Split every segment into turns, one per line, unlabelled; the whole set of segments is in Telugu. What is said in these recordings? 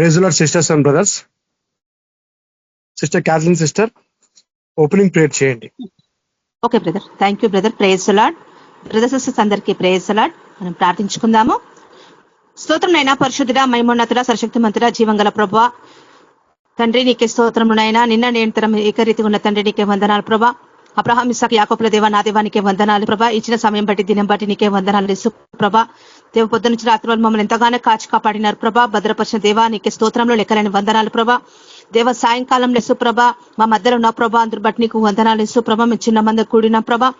Praise the Lord sisters and brothers. Sister Kathleen sister opening prayer చేయండి.
Okay brother, thank you brother. Praise the Lord. Brother sisters అందరికీ ప్రైజ్ ది లార్డ్. మనం ప్రార్థించుకుందాము. స్తోత్రం నైనా పరిశుద్ధుడా, మహిమోన్నతుడా, సర్వశక్తి మంతుడా, జీవంగల ప్రభువా తండ్రి నీకే స్తోత్రము నైనా. నిన్న నేంతరం ఏకరీతిగా ఉన్న తండ్రి నీకే వందనాలు ప్రభా. అబ్రహాం ఇస్సాకు యాకోబుల దేవా నా దేవా నీకే వందనాలు ప్రభా. ఇచ్చిన సమయం బట్టి దినం బట్టి నీకే వందనాలు యేసు ప్రభా. దేవ పొద్దు నుంచి రాత్రి వాళ్ళు మమ్మల్ని ఎంతగానో కాచి కాపాడినారు ప్రభా. భద్రపరిచిన దేవా నీకే స్తోత్రంలో లెక్కలేని వందనాలు ప్రభా. దేవ సాయంకాలం యేసు ప్రభా మా మధ్యలో ఉన్న ప్రభా అందరు బట్టి నీకు వందనాలు యేసు ప్రభా. మేము చిన్న మంది కూడిన ప్రభా,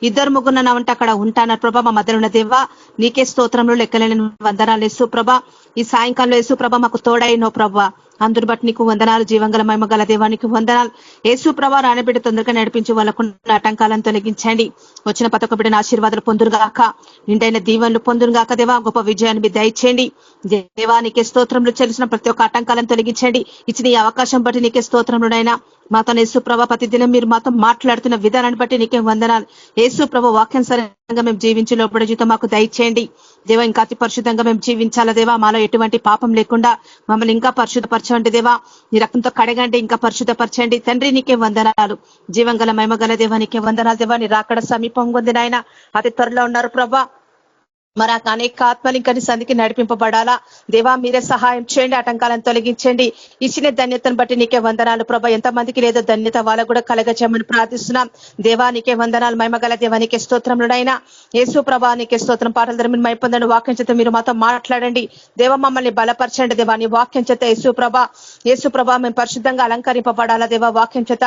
ఇద్దరు ముగ్గురు నా వంట అక్కడ ఉంటాన్నారు ప్రభా. మా మధ్యలో ఉన్న దేవా నీకే స్తోత్రంలో లెక్కలేని వందనాలు యేసు ప్రభా. ఈ సాయంకాలంలో యేసు ప్రభా మాకు తోడైనో ప్రభా, అందరు బట్టి నీకు వందనాలు. జీవంగల మహిమగల దేవానికి వందనాలు యేసు ప్రభా. రానబిడ్డ తొందరగా నడిపించి వాళ్ళకున్న ఆటంకాలను తొలగించండి. వచ్చిన ప్రతి ఒక్క బిడ్డన ఆశీర్వాదాలు పొందురుగాక, నిండైన దీవెనలు పొందురుగాక దేవా. గొప్ప విజయాన్ని మీరు దయచేయండి దేవా. నీకే స్తోత్రంలో చెల్లిసిన ప్రతి ఒక్క ఆటంకాలను తొలగించండి. ఇచ్చిన ఈ అవకాశం బట్టి నీకే స్తోత్రంలోనైనా మాతో యేసు ప్రభా ప్రతిదినం మీరు మాతో మాట్లాడుతున్న విధానాన్ని బట్టి నీకే వందనాలు యేసు ప్రభా. వాక్యానుసారంగా మేము జీవించి లోపల జీవితం మాకు దయచేయండి దేవా. ఇంకా అతి పరిశుద్ధంగా మేము జీవించాలా దేవా. మాలో ఎటువంటి పాపం లేకుండా మమ్మల్ని ఇంకా పరిశుద్ధపరచండి దేవా. నీ రక్తంతో కడగండి, ఇంకా పరిశుద్ధపరచండి తండ్రి. నీకే వందనాలు. జీవంగల మహిమగల దేవా నీకే వందనాలు దేవా. నీ రాకడ సమీపం ఉంది నాయన, అతి త్వరలో ఉన్నారు ప్రభా. మరి అనేక ఆత్మలు ఇంకా నీ సంధికి నడిపింపబడాలా దేవా. మీరే సహాయం చేయండి, ఆటంకాలను తొలగించండి. ఇచ్చిన ధన్యతను బట్టి నీకే వందనాలు ప్రభా. ఎంతమందికి లేదో ధన్యత వాళ్ళకు కూడా కలగచేయమని ప్రార్థిస్తున్నాం దేవా. నీకే వందనాలు. మహిమగల దేవా నీకే స్తోత్రంలోనైనా యేసు ప్రభా. నీకే స్తోత్రం. పాటల ధర మీరు మైపొందండి. వాక్యం చేత మీరు మాతో మాట్లాడండి దేవా. మమ్మల్ని బలపరచండి దేవా. నీ వాక్యం చేత యేసు ప్రభా, యేసు ప్రభా మేము పరిశుద్ధంగా అలంకరింపబడాలా దేవా. వాక్యం చేత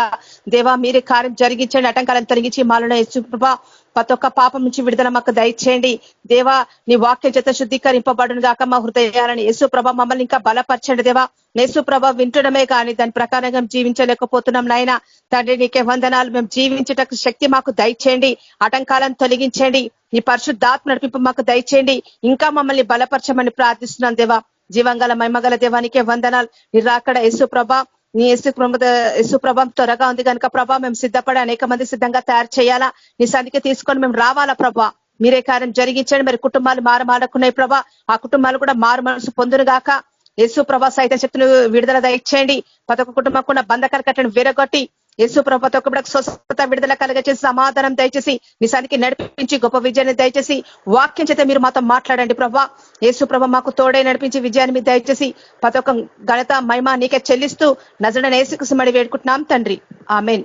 దేవా మీరే కార్యం జరిగించండి, ఆటంకాలను తొలగించి మాలో యేసు ప్రభా ప్రతి ఒక్క పాపం నుంచి విడుదల మాకు దయచేయండి దేవా. నీ వాక్యం చేత శుద్ధీకరింపబడును గాక మా హృదయాలని యేసు ప్రభా. మమ్మల్ని ఇంకా బలపరచండి దేవా. యేసు ప్రభా వింటడమే కానీ దాని ప్రకారంగా జీవించలేకపోతున్నాం నాయన తండ్రి. నీకే వందనాలు. మేము జీవించేటకు శక్తి మాకు దయచేయండి, ఆటంకాలను తొలగించండి. నీ పరిశుద్ధాత్మ నడిపింపు మాకు దయచేయండి. ఇంకా మమ్మల్ని బలపరచమని ప్రార్థిస్తున్నాం దేవా. జీవంగల మహిమగల దేవానికే వందనాలు. నీ రాకడ యేసు ప్రభా, నీ యేసు ప్రభావం త్వరగా ఉంది కనుక ప్రభా మేము సిద్ధపడి అనేక మంది సిద్ధంగా తయారు చేయాలా. నీ సంధికి తీసుకొని మేము రావాలా ప్రభా. మీరే కార్యం జరిగించండి. మరి కుటుంబాలు మారుకున్నాయి ప్రభా, ఆ కుటుంబాలు కూడా మారు మనసు పొందును గాక యేసు ప్రభా. సైతం శక్తులు విడుదల దయచేయండి. ప్రతి ఒక్క కుటుంబం కూడా బంధకాలు కట్టని విరగొట్టి యేసు ప్రభా ప్రతి ఒక్క స్వస్థత విడుదల కలగచేసి సమాధానం దయచేసి నీ సంధికి నడిపించి గొప్ప విజయాన్ని దయచేసి వాక్యం చేత మీరు మాతో మాట్లాడండి ప్రభా. యేసు ప్రభా మాకు తోడే నడిపించి విజయాన్ని మీరు దయచేసి ప్రతి ఒక్క ఘనత మహిమ నీకే చెల్లిస్తూ నజరేయుడైన యేసుక్రీస్తు మడి వేడుకుంటున్నాం తండ్రి. ఆమేన్.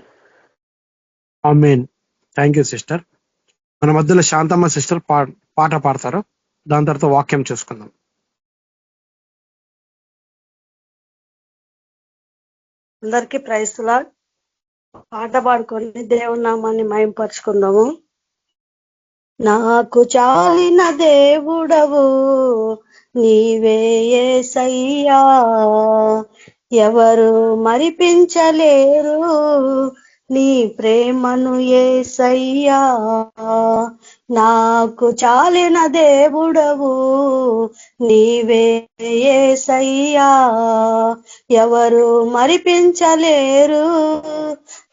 ఆమేన్. Thank you sister. మన మధ్యలో శాంతమ్మ సిస్టర్ పాట పాడతారు, దాని తర్వాత వాక్యం చూసుకుందాం.
అందరికీ ప్రైజ్ ది లార్డ్. పాట పాడుకొని దేవుని నామాన్ని మహింపరుచుకుందాము. నాకు చాలిన దేవుడవు నీవే యేసయ్యా, ఎవరు మరిపించలేరు నీ ప్రేమను యేసయ్యా. నాకు చాలిన దేవుడవు నీవే యేసయ్యా, ఎవరు మరిపించలేరు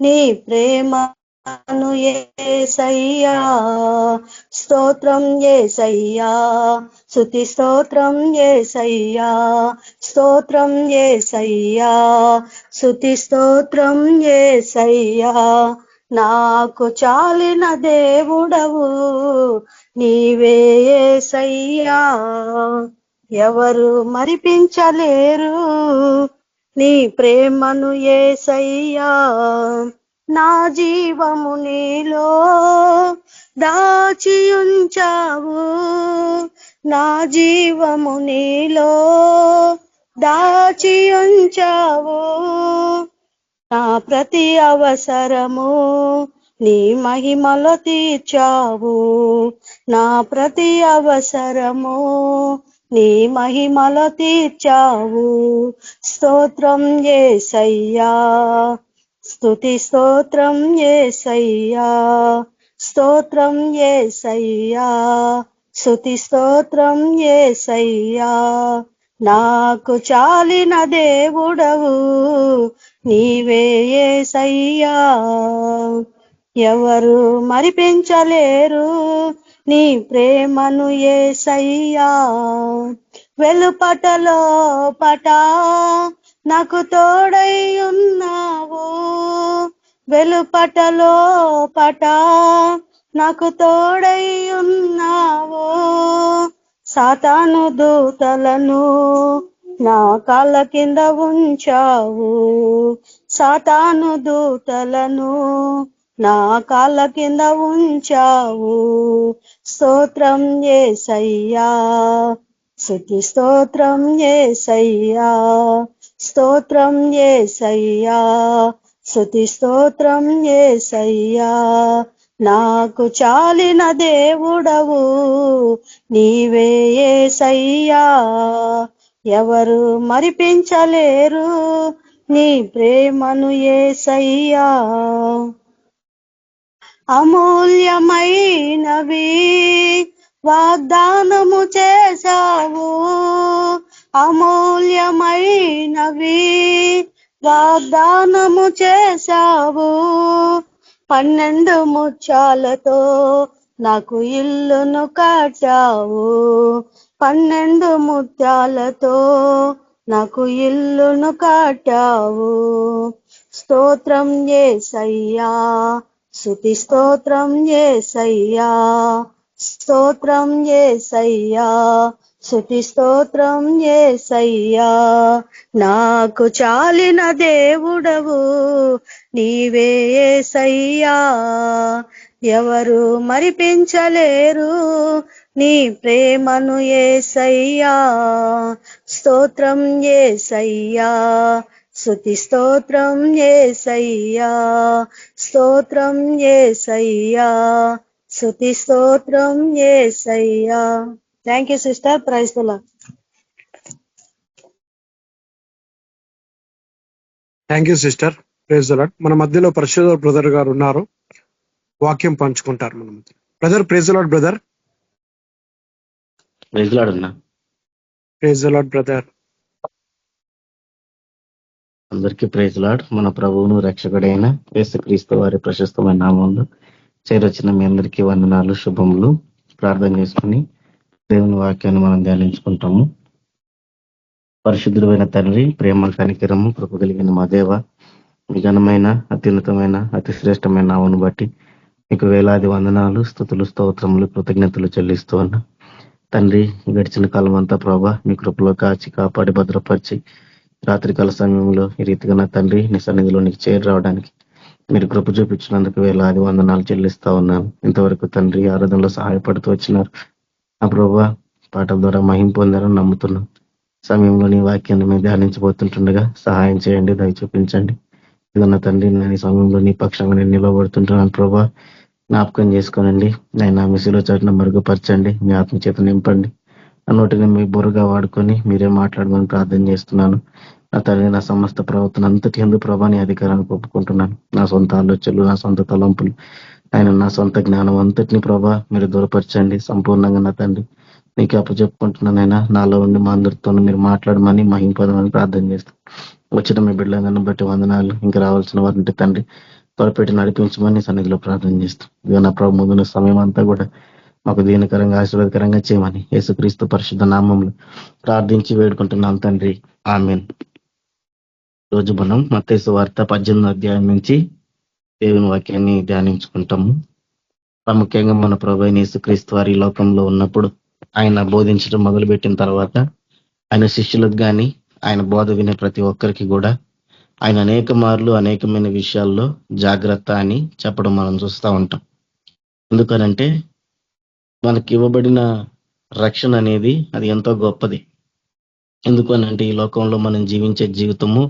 నీ ప్రేమను యేసయ్యా. స్తోత్రం యేసయ్యా, స్తుతి స్తోత్రం యేసయ్యా, స్తోత్రం యేసయ్యా, స్తుతి స్తోత్రం యేసయ్యా. నాకు చాలిన దేవుడవు నీవే యేసయ్యా, ఎవరు మరిపించలేరు నీ ప్రేమను యేసయ్యా. నా జీవము నీలో దాచియుంచావు, నా జీవము నీలో దాచియుంచావు. నా ప్రతి అవసరము నీ మహిమలో తీర్చావు, నా ప్రతి అవసరము నీ మహిమలో తీర్చావు. స్తోత్రం యేసయ్యా, స్తుతి స్తోత్రం యేసయ్యా, స్తోత్రం యేసయ్యా, స్తుతి స్తోత్రం యేసయ్యా. నాకు చాలిన దేవుడవు నీవే యేసయ్యా, ఎవరు మరిపించలేరు నీ ప్రేమను యేసయ్యా. వెలుపటలో పట నాకు తోడై ఉన్నావు, వెలుపటలో పట నాకు తోడై ఉన్నావు. సాతాను దూతలను నా కాళ్ళ కింద ఉంచావు, సాతాను దూతలను నా కాళ్ళ కింద ఉంచావు. స్తోత్రం యేసయ్యా, స్తుతి స్తోత్రం యేసయ్యా, స్తోత్రం యేసయ్యా, స్తుతి స్తోత్రం యేసయ్యా. నాకు చాలిన దేవుడవు నీవే యేసయ్యా, ఎవరు మరిపించలేరు నీ ప్రేమను యేసయ్యా. అమూల్యమైనవి వాగ్దానము చేశావు, అమూల్యమైనవి వాగ్దానము చేశావు. 12 ముత్యాలతో నాకు ఇల్లును కట్టావు, 12 ముత్యాలతో నాకు ఇల్లును కట్టావు. స్తోత్రం యేసయ్యా, స్తుతి స్తోత్రం యేసయ్యా, స్తోత్రం యేసయ్యా, స్తుతి స్తోత్రం యేసయ్యా. నాకు చాలిన దేవుడవు నీవే యేసయ్యా, ఎవరు మరిపించలేరు నీ ప్రేమను యేసయ్యా. స్తోత్రం యేసయ్యా, స్తుతి స్తోత్రం యేసయ్యా, స్తోత్రం యేసయ్యా, స్తుతి స్తోత్రం యేసయ్యా. Thank you sister. Praise the Lord.
Thank you sister. Praise the Lord. మన మధ్యలో పరిశుద్ధ బ్రదర్ గారు ఉన్నారు, వాక్యం పంచుకుంటారు మన మధ్య. Brother praise the Lord. Brother
praise Lord అన్న.
Praise the Lord brother.
అందరికీ ప్రైజ్ లార్డ్. మన ప్రభువును రక్షకుడైన యేసుక్రీస్తు వారి ప్రశస్తమైన నామంలో చేరొచ్చిన మీ అందరికీ వందనాలు, శుభములు. ప్రార్థన చేసుకుని దేవుని వాక్యాన్ని మనం ధ్యానించుకుంటాము. పరిశుద్ధుడైన తండ్రి, ప్రేమ కనికరము కృప కలిగిన మా దేవ, మీ ఘనమైన అత్యున్నతమైన అతి శ్రేష్టమైన నామమును బట్టి మీకు వేలాది వందనాలు, స్తుతులు, స్తోత్రములు, కృతజ్ఞతలు చెల్లిస్తూ ఉన్నా తండ్రి. గడిచిన కాలం అంతా ప్రభా మీ కృపలో కాచి కాపాడి భద్రపరిచి రాత్రికాల సమయంలో ఈ రీతిగా నా తండ్రి నీ సన్నిధిలో నీకు చేరి రావడానికి మీరు కృప చూపించినందుకు వేలాది వందనాలు చెల్లిస్తా ఉన్నాను. ఇంతవరకు తండ్రి ఆరాధనలో సహాయపడుతూ వచ్చినారు ఆ ప్రభా, పాటల ద్వారా మహిమ పొందారని నమ్ముతున్నాం. సమయంలో నీ వాక్యాన్ని మేము ధ్యానించబోతుంటుండగా సహాయం చేయండి, దయ చూపించండి. ఇదన్న తండ్రి, నేను ఈ సమయంలో నీ పక్షంగా నేను నిలబడుతుంటున్నాను ప్రభా, జ్ఞాపకం చేసుకోనండి. నేను మిసిలో చాటున మరుగుపరచండి, మీ ఆత్మచేత నింపండి. ఆ నోటిని మీ బుర్రగా వాడుకొని మీరే మాట్లాడమని ప్రార్థన చేస్తున్నాను. నా తండ్రి, నా సమస్త ప్రవర్తన అంతటి ఎందు ప్రభా నీ అధికారాన్ని ఒప్పుకుంటున్నాను. నా సొంత ఆలోచనలు, నా సొంత తలంపులు, ఆయన నా సొంత జ్ఞానం అంతటిని ప్రభా మీరు దూరపరచండి సంపూర్ణంగా. నా తండ్రి నీకు అప్పచెప్పుకుంటున్నానైనా నాలో ఉండి మా అందరితో మీరు మాట్లాడమని మహింపదమని ప్రార్థన చేస్తాను. వచ్చిన మీ బిడ్డలను బట్టి వందనాలు. ఇంకా రావాల్సిన వారిని తండ్రి త్వరపెట్టి నడిపించమని సన్నిధిలో ప్రార్థన చేస్తాం. ఇక నా ప్రభు ముందున్న సమయం అంతా కూడా మాకు దీనకరంగా ఆశీర్వాదకరంగా చేయమని యేసుక్రీస్తు పరిశుద్ధ నామంలో ప్రార్థించి వేడుకుంటున్నాం తండ్రి, ఆమేన్. రోజు మనం మత్తయి సువార్త 18వ అధ్యాయం నుంచి దేవుని వాక్యాన్ని ధ్యానించుకుంటాము. ప్రాముఖ్యంగా మన ప్రభు అయిన యేసుక్రీస్తు వారి లోకంలో ఉన్నప్పుడు ఆయన బోధించడం మొదలుపెట్టిన తర్వాత ఆయన శిష్యులకు కానీ ఆయన బోధ వినే ప్రతి ఒక్కరికి కూడా ఆయన అనేక మార్లు అనేకమైన విషయాల్లో జాగ్రత్త అని చెప్పడం మనం చూస్తూ ఉంటాం. ఎందుకనంటే మనకి ఇవ్వబడిన రక్షణ అనేది అది ఎంతో గొప్పది. ఎందుకనంటే ఈ లోకంలో మనం జీవించే జీవితము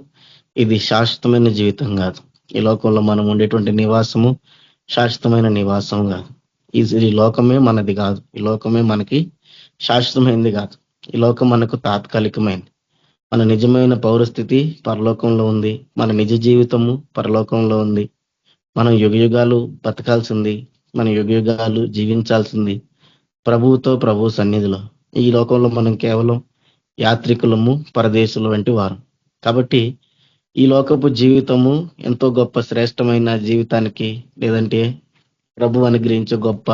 ఇది శాశ్వతమైన జీవితం కాదు. ఈ లోకంలో మనం ఉండేటువంటి నివాసము శాశ్వతమైన నివాసం కాదు. ఈ లోకమే మనది కాదు. ఈ లోకమే మనకి శాశ్వతమైనది కాదు. ఈ లోకం మనకు తాత్కాలికమైనది. మన నిజమైన పౌరస్థితి పరలోకంలో ఉంది. మన నిజ జీవితము పరలోకంలో ఉంది. మనం యుగయుగాలు బతకాల్సింది, మన యుగయుగాలు జీవించాల్సింది ప్రభువుతో, ప్రభు సన్నిధిలో. ఈ లోకంలో మనం కేవలం యాత్రికులము, పరదేశులు వంటి వారు. కాబట్టి ఈ లోకపు జీవితము ఎంతో గొప్ప శ్రేష్టమైన జీవితానికి, లేదంటే ప్రభు అనుగ్రహించే గొప్ప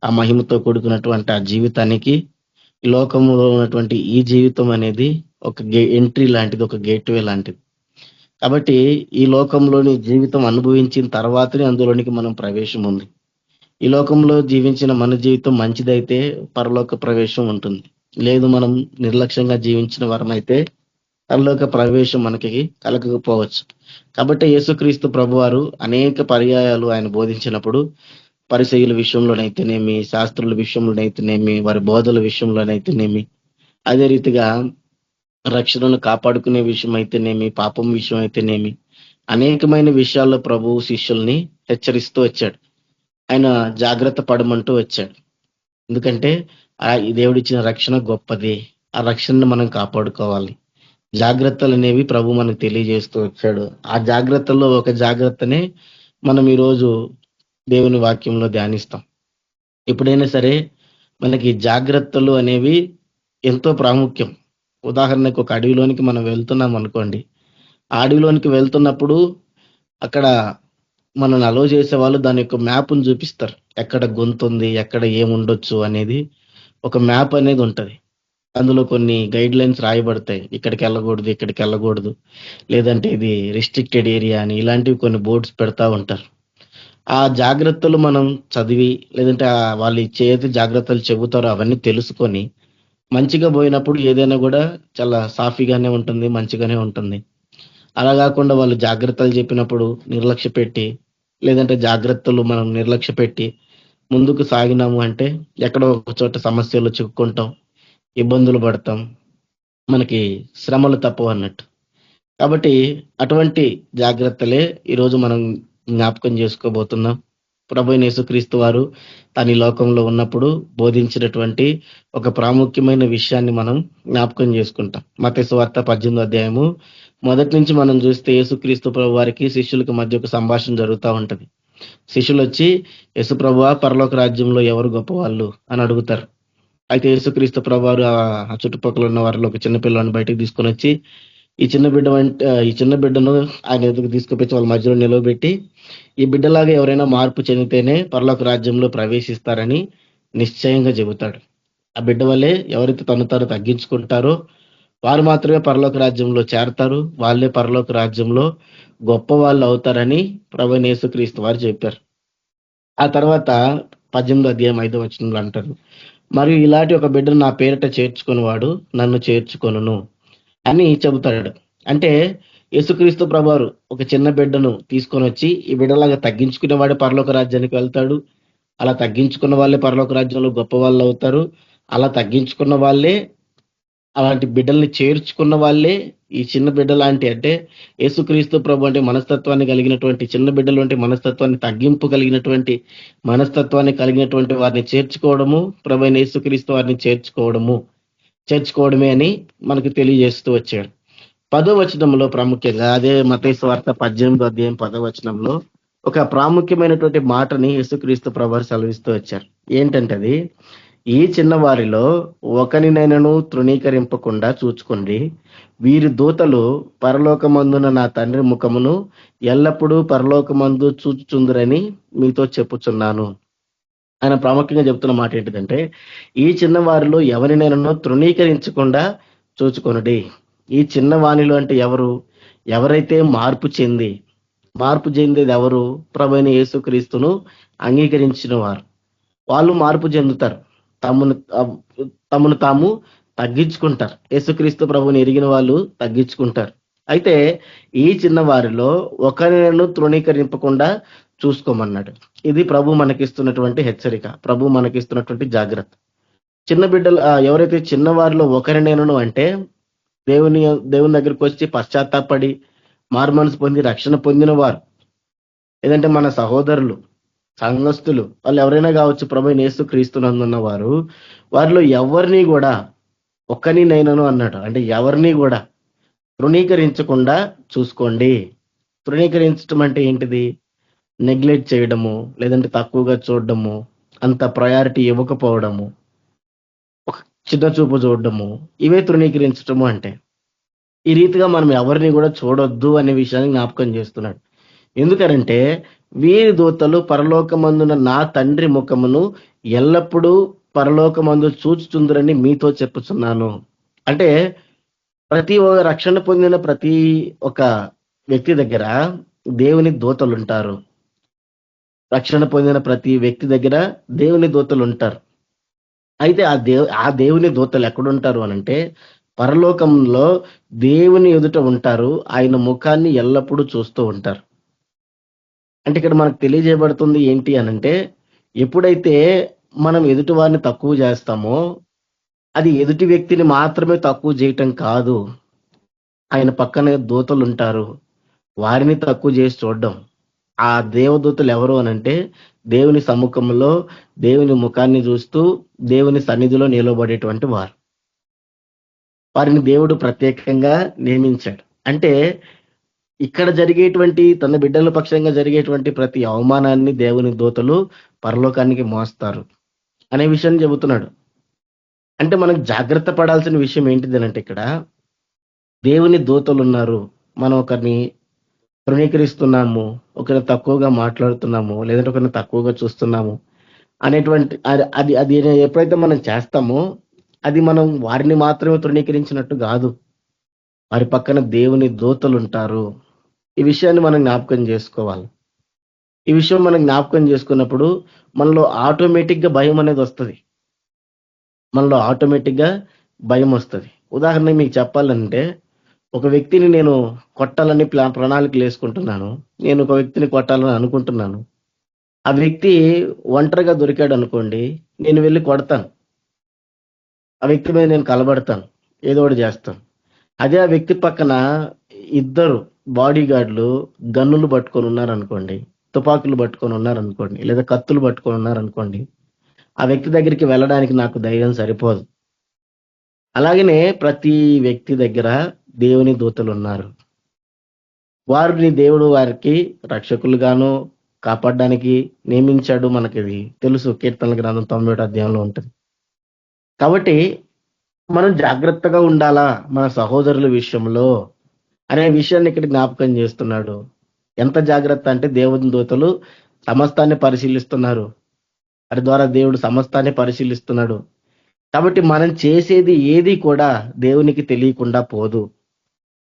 ఆ మహిమతో కూడుకున్నటువంటి ఆ జీవితానికి ఈ లోకంలో ఉన్నటువంటి ఈ జీవితం అనేది ఒక ఎంట్రీ లాంటిది, ఒక గేట్వే లాంటిది. కాబట్టి ఈ లోకంలోని జీవితం అనుభవించిన తర్వాతనే అందులోనికి మనం ప్రవేశం ఉంది. ఈ లోకంలో జీవించిన మన జీవితం మంచిదైతే పరలోక ప్రవేశం ఉంటుంది. లేదు మనం నిర్లక్ష్యంగా జీవించిన వారమైతే పరలోక ప్రవేశం మనకి కలగకపోవచ్చు. కాబట్టి యేసుక్రీస్తు ప్రభువారు అనేక పర్యాయాలు ఆయన బోధించినప్పుడు పరిసయ్యుల విషయంలోనైతేనేమి, శాస్త్రుల విషయంలోనైతేనేమి, వారి బోధల విషయంలోనైతేనేమి, అదే రీతిగా రక్షణను కాపాడుకునే విషయం అయితేనేమి, పాపం విషయం అయితేనేమి, అనేకమైన విషయాల్లో ప్రభువు శిష్యుల్ని హెచ్చరిస్తూ వచ్చాడు. ఆయన జాగ్రత్త పడమంటూ వచ్చాడు. ఎందుకంటే ఈ దేవుడిచ్చిన రక్షణ గొప్పది. ఆ రక్షణను మనం కాపాడుకోవాలి. జాగ్రత్తలు అనేవి ప్రభు మనకు తెలియజేస్తూ వచ్చాడు. ఆ జాగ్రత్తల్లో ఒక జాగ్రత్తనే మనం ఈరోజు దేవుని వాక్యంలో ధ్యానిస్తాం. ఎప్పుడైనా సరే మనకి జాగ్రత్తలు అనేవి ఎంతో ప్రాముఖ్యం. ఉదాహరణకు ఒక అడవిలోనికి మనం వెళ్తున్నాం అనుకోండి. ఆ అడవిలోనికి వెళ్తున్నప్పుడు అక్కడ మనల్ని అలో చేసే వాళ్ళు దాని యొక్క మ్యాప్ను చూపిస్తారు. ఎక్కడ గొంతు ఉంది, ఎక్కడ ఏముండొచ్చు అనేది ఒక మ్యాప్ అనేది ఉంటది. అందులో కొన్ని గైడ్ లైన్స్ రాయబడతాయి. ఇక్కడికి వెళ్ళకూడదు, ఇక్కడికి వెళ్ళకూడదు, లేదంటే ఇది రిస్ట్రిక్టెడ్ ఏరియా అని ఇలాంటివి కొన్ని బోర్డ్స్ పెడతా ఉంటారు. ఆ జాగ్రత్తలు మనం చదివి, లేదంటే వాళ్ళు ఇచ్చే జాగ్రత్తలు చెబుతారో అవన్నీ తెలుసుకొని మంచిగా పోయినప్పుడు ఏదైనా కూడా చాలా సాఫీగానే ఉంటుంది, మంచిగానే ఉంటుంది. అలా కాకుండా వాళ్ళు జాగ్రత్తలు చెప్పినప్పుడు నిర్లక్ష్య పెట్టి, లేదంటే జాగ్రత్తలు మనం నిర్లక్ష్య పెట్టి ముందుకు సాగినాము అంటే ఎక్కడో ఒక చోట సమస్యలు చిక్కుకుంటాం, ఇబ్బందులు పడతాం, మనకి శ్రమలు తప్పవు అన్నట్టు. కాబట్టి అటువంటి జాగ్రత్తలే ఈరోజు మనం జ్ఞాపకం చేసుకోబోతున్నాం. ప్రభువైన యేసుక్రీస్తు వారు తన ఈ లోకంలో ఉన్నప్పుడు బోధించినటువంటి ఒక ప్రాముఖ్యమైన విషయాన్ని మనం జ్ఞాపకం చేసుకుంటాం. మత్తయి సువార్త 18వ అధ్యాయము మొదటి నుంచి మనం చూస్తే యేసుక్రీస్తు ప్రభు వారికి శిష్యులకు మధ్య ఒక సంభాషణ జరుగుతూ ఉంటది. శిష్యులు వచ్చి యేసు ప్రభువా, పరలోక రాజ్యంలో ఎవరు గొప్పవాళ్ళు అని అడుగుతారు. అయితే యేసుక్రీస్తు ప్రభు వారు ఆ చుట్టుపక్కల ఉన్న వారిలో ఒక చిన్న పిల్లని బయటకు తీసుకొని వచ్చి ఈ చిన్న బిడ్డను ఆయన ఎదుగు తీసుకుపోయి వాళ్ళ మధ్యలో నిలవబెట్టి, ఈ బిడ్డలాగా ఎవరైనా మార్పు చెందితేనే పరలోక రాజ్యంలో ప్రవేశిస్తారని నిశ్చయంగా చెబుతాడు. ఆ బిడ్డ వల్లే ఎవరైతే తను తగ్గించుకుంటారో వారు మాత్రమే పరలోక రాజ్యంలో చేరతారు, వాళ్ళే పరలోక రాజ్యంలో గొప్ప వాళ్ళు అవుతారని ప్రభువైన యేసుక్రీస్తు వారు చెప్పారు. ఆ తర్వాత 18వ అధ్యాయం 5వ వచనంలో అంటారు, మరియు ఇలాంటి ఒక బిడ్డను నా పేరిట చేర్చుకునేవాడు నన్ను చేర్చుకొనును అని చెబుతాడు. అంటే యేసుక్రీస్తు ప్రభువారు ఒక చిన్న బిడ్డను తీసుకొని వచ్చి ఈ బిడ్డలాగా తగ్గించుకునేవాడే పరలోక రాజ్యానికి వెళ్తాడు, అలా తగ్గించుకున్న వాళ్ళే పరలోక రాజ్యంలో గొప్ప వాళ్ళు అవుతారు, అలా తగ్గించుకున్న వాళ్ళే, అలాంటి బిడ్డల్ని చేర్చుకున్న వాళ్ళే ఈ చిన్న బిడ్డ లాంటి, అంటే యేసుక్రీస్తు ప్రభు అంటే మనస్తత్వాన్ని కలిగినటువంటి చిన్న బిడ్డలు అంటే మనస్తత్వాన్ని తగ్గింపు కలిగినటువంటి మనస్తత్వాన్ని కలిగినటువంటి వారిని చేర్చుకోవడము, ప్రభు అయిన యేసుక్రీస్తు వారిని చేర్చుకోవడమే అని మనకు తెలియజేస్తూ వచ్చాడు. 10వ వచనంలో ప్రాముఖ్యంగా అదే మత్తయి సువార్త 18వ అధ్యాయం 10వ వచనంలో ఒక ప్రాముఖ్యమైనటువంటి మాటని యేసుక్రీస్తు ప్రభువారు సెలవిస్తూ వచ్చారు. ఏంటంటే అది, ఈ చిన్నవారిలో ఒకనినైనను తృణీకరింపకుండా చూచుకోండి, వీరి దూతలు పరలోకమందున నా తండ్రి ముఖమును ఎల్లప్పుడూ పరలోకమందు చూచుచుందురని మీతో చెప్పుచున్నాను. ఆయన ప్రాముఖ్యంగా చెప్తున్న మాట ఏంటిదంటే, ఈ చిన్నవారిలో ఎవరినైనా తృణీకరించకుండా చూచుకొనుడి. ఈ చిన్నవాణిలో అంటే ఎవరైతే మార్పు చెందేది ఎవరు? ప్రభువైన యేసుక్రీస్తును అంగీకరించిన వారు. వాళ్ళు మార్పు చెందుతారు, తమను తాము తగ్గించుకుంటారు. యేసుక్రీస్తు ప్రభువుని ఎరిగిన వాళ్ళు తగ్గించుకుంటారు. అయితే ఈ చిన్న వారిలో ఒకరినైనా తృణీకరింపకుండా చూసుకోమన్నాడు. ఇది ప్రభు మనకిస్తున్నటువంటి హెచ్చరిక, ప్రభు మనకిస్తున్నటువంటి జాగ్రత్త. చిన్న బిడ్డలు ఎవరైతే చిన్నవారిలో ఒకరినైనాను అంటే దేవుని దగ్గరికి వచ్చి పశ్చాత్తాపడి మారుమనసు పొంది రక్షణ పొందిన వారు, లేదంటే మన సహోదరులు, సంఘస్థులు, వాళ్ళు ఎవరైనా కావచ్చు, ప్రభువైన యేసుక్రీస్తునందున్న వారు, వారిలో ఎవరిని కూడా ఒక్కనినైనాను అన్నాడు. అంటే ఎవరిని కూడా తృణీకరించకుండా చూసుకోండి. తృణీకరించడం అంటే ఏంటిది? నెగ్లెక్ట్ చేయడము, లేదంటే తక్కువగా చూడడము, అంత ప్రయారిటీ ఇవ్వకపోవడము, ఒక చిన్న చూపు చూడడము, ఇవే తృణీకరించడము అంటే. ఈ రీతిగా మనం ఎవరిని కూడా చూడొద్దు అనే విషయాన్ని జ్ఞాపకం చేస్తున్నాడు. ఎందుకనంటే వీరి దూతలు పరలోకమందున నా తండ్రి ముఖమును ఎల్లప్పుడూ పరలోకమందు చూచుచుందురని మీతో చెప్పుచున్నాను. అంటే రక్షణ పొందిన ప్రతి ఒక వ్యక్తి దగ్గర దేవుని దూతలు ఉంటారు. రక్షణ పొందిన ప్రతి వ్యక్తి దగ్గర దేవుని దూతలు ఉంటారు. అయితే ఆ దేవుని దూతలు ఎక్కడుంటారు అనంటే పరలోకంలో దేవుని ఎదుట ఉంటారు. ఆయన ముఖాన్ని ఎల్లప్పుడూ చూస్తూ ఉంటారు. అంటే ఇక్కడ మనకు తెలియజేయబడుతుంది ఏంటి అనంటే, ఎప్పుడైతే మనం ఎదుటి వారిని తక్కువ చేస్తామో అది ఎదుటి వ్యక్తిని మాత్రమే తక్కువ చేయటం కాదు, ఆయన పక్కన దూతలు ఉంటారు, వారిని తక్కువ చేసి చూడడం. ఆ దేవదూతలు ఎవరు అనంటే దేవుని సముఖంలో దేవుని ముఖాన్ని చూస్తూ దేవుని సన్నిధిలో నిలబడేటువంటి వారు. వారిని దేవుడు ప్రత్యేకంగా నియమించాడు. అంటే ఇక్కడ జరిగేటువంటి తన బిడ్డల పక్షంగా జరిగేటువంటి ప్రతి అవమానాన్ని దేవుని దూతలు పరలోకానికి మోస్తారు అనే విషయాన్ని చెబుతున్నాడు. అంటే మనకు జాగ్రత్త పడాల్సిన విషయం ఏంటిది అంటే, ఇక్కడ దేవుని దూతలు ఉన్నారు, మనం ఒకరిని తృణీకరిస్తున్నాము, ఒకరిని తక్కువగా మాట్లాడుతున్నాము, లేదంటే ఒకరిని తక్కువగా చూస్తున్నాము అనేటువంటి అది ఎప్పుడైతే మనం చేస్తామో అది మనం వారిని మాత్రమే తృణీకరించినట్టు కాదు, వారి పక్కన దేవుని దూతలు ఉంటారు. ఈ విషయాన్ని మనం జ్ఞాపకం చేసుకోవాలి. ఈ విషయం మనం జ్ఞాపకం చేసుకున్నప్పుడు మనలో ఆటోమేటిక్గా భయం అనేది వస్తుంది. భయం వస్తుంది. ఉదాహరణ మీకు చెప్పాలంటే, ఒక వ్యక్తిని నేను కొట్టాలని ప్రణాళికలు వేసుకుంటున్నాను. నేను ఒక వ్యక్తిని కొట్టాలని అనుకుంటున్నాను. ఆ వ్యక్తి ఒంటరిగా దొరికాడు అనుకోండి, నేను వెళ్ళి కొడతాను. ఆ వ్యక్తి మీద నేను కలబడతాను, ఏదో ఒకటి చేస్తాను. అదే ఆ వ్యక్తి పక్కన ఇద్దరు బాడీ గార్డులు గన్నులు పట్టుకొని ఉన్నారనుకోండి, తుపాకులు పట్టుకొని ఉన్నారనుకోండి, లేదా కత్తులు పట్టుకొని ఉన్నారనుకోండి, ఆ వ్యక్తి దగ్గరికి వెళ్ళడానికి నాకు ధైర్యం సరిపోదు. అలాగనే ప్రతి వ్యక్తి దగ్గర దేవుని దూతలు ఉన్నారు. వారిని దేవుడు వారికి రక్షకులుగాను కాపాడడానికి నియమించాడు. మనకి తెలుసు, కీర్తనల గ్రంథం 91 అధ్యాయంలో ఉంటుంది. కాబట్టి మనం జాగ్రత్తగా ఉండాలా మన సహోదరుల విషయంలో అనే విషయాన్ని ఇక్కడ జ్ఞాపకం చేస్తున్నాడు. ఎంత జాగ్రత్త అంటే దేవుని దూతలు సమస్తాన్ని పరిశీలిస్తున్నారు. వారి ద్వారా దేవుడు సమస్తాన్ని పరిశీలిస్తున్నాడు. కాబట్టి మనం చేసేది ఏది కూడా దేవునికి తెలియకుండా పోదు.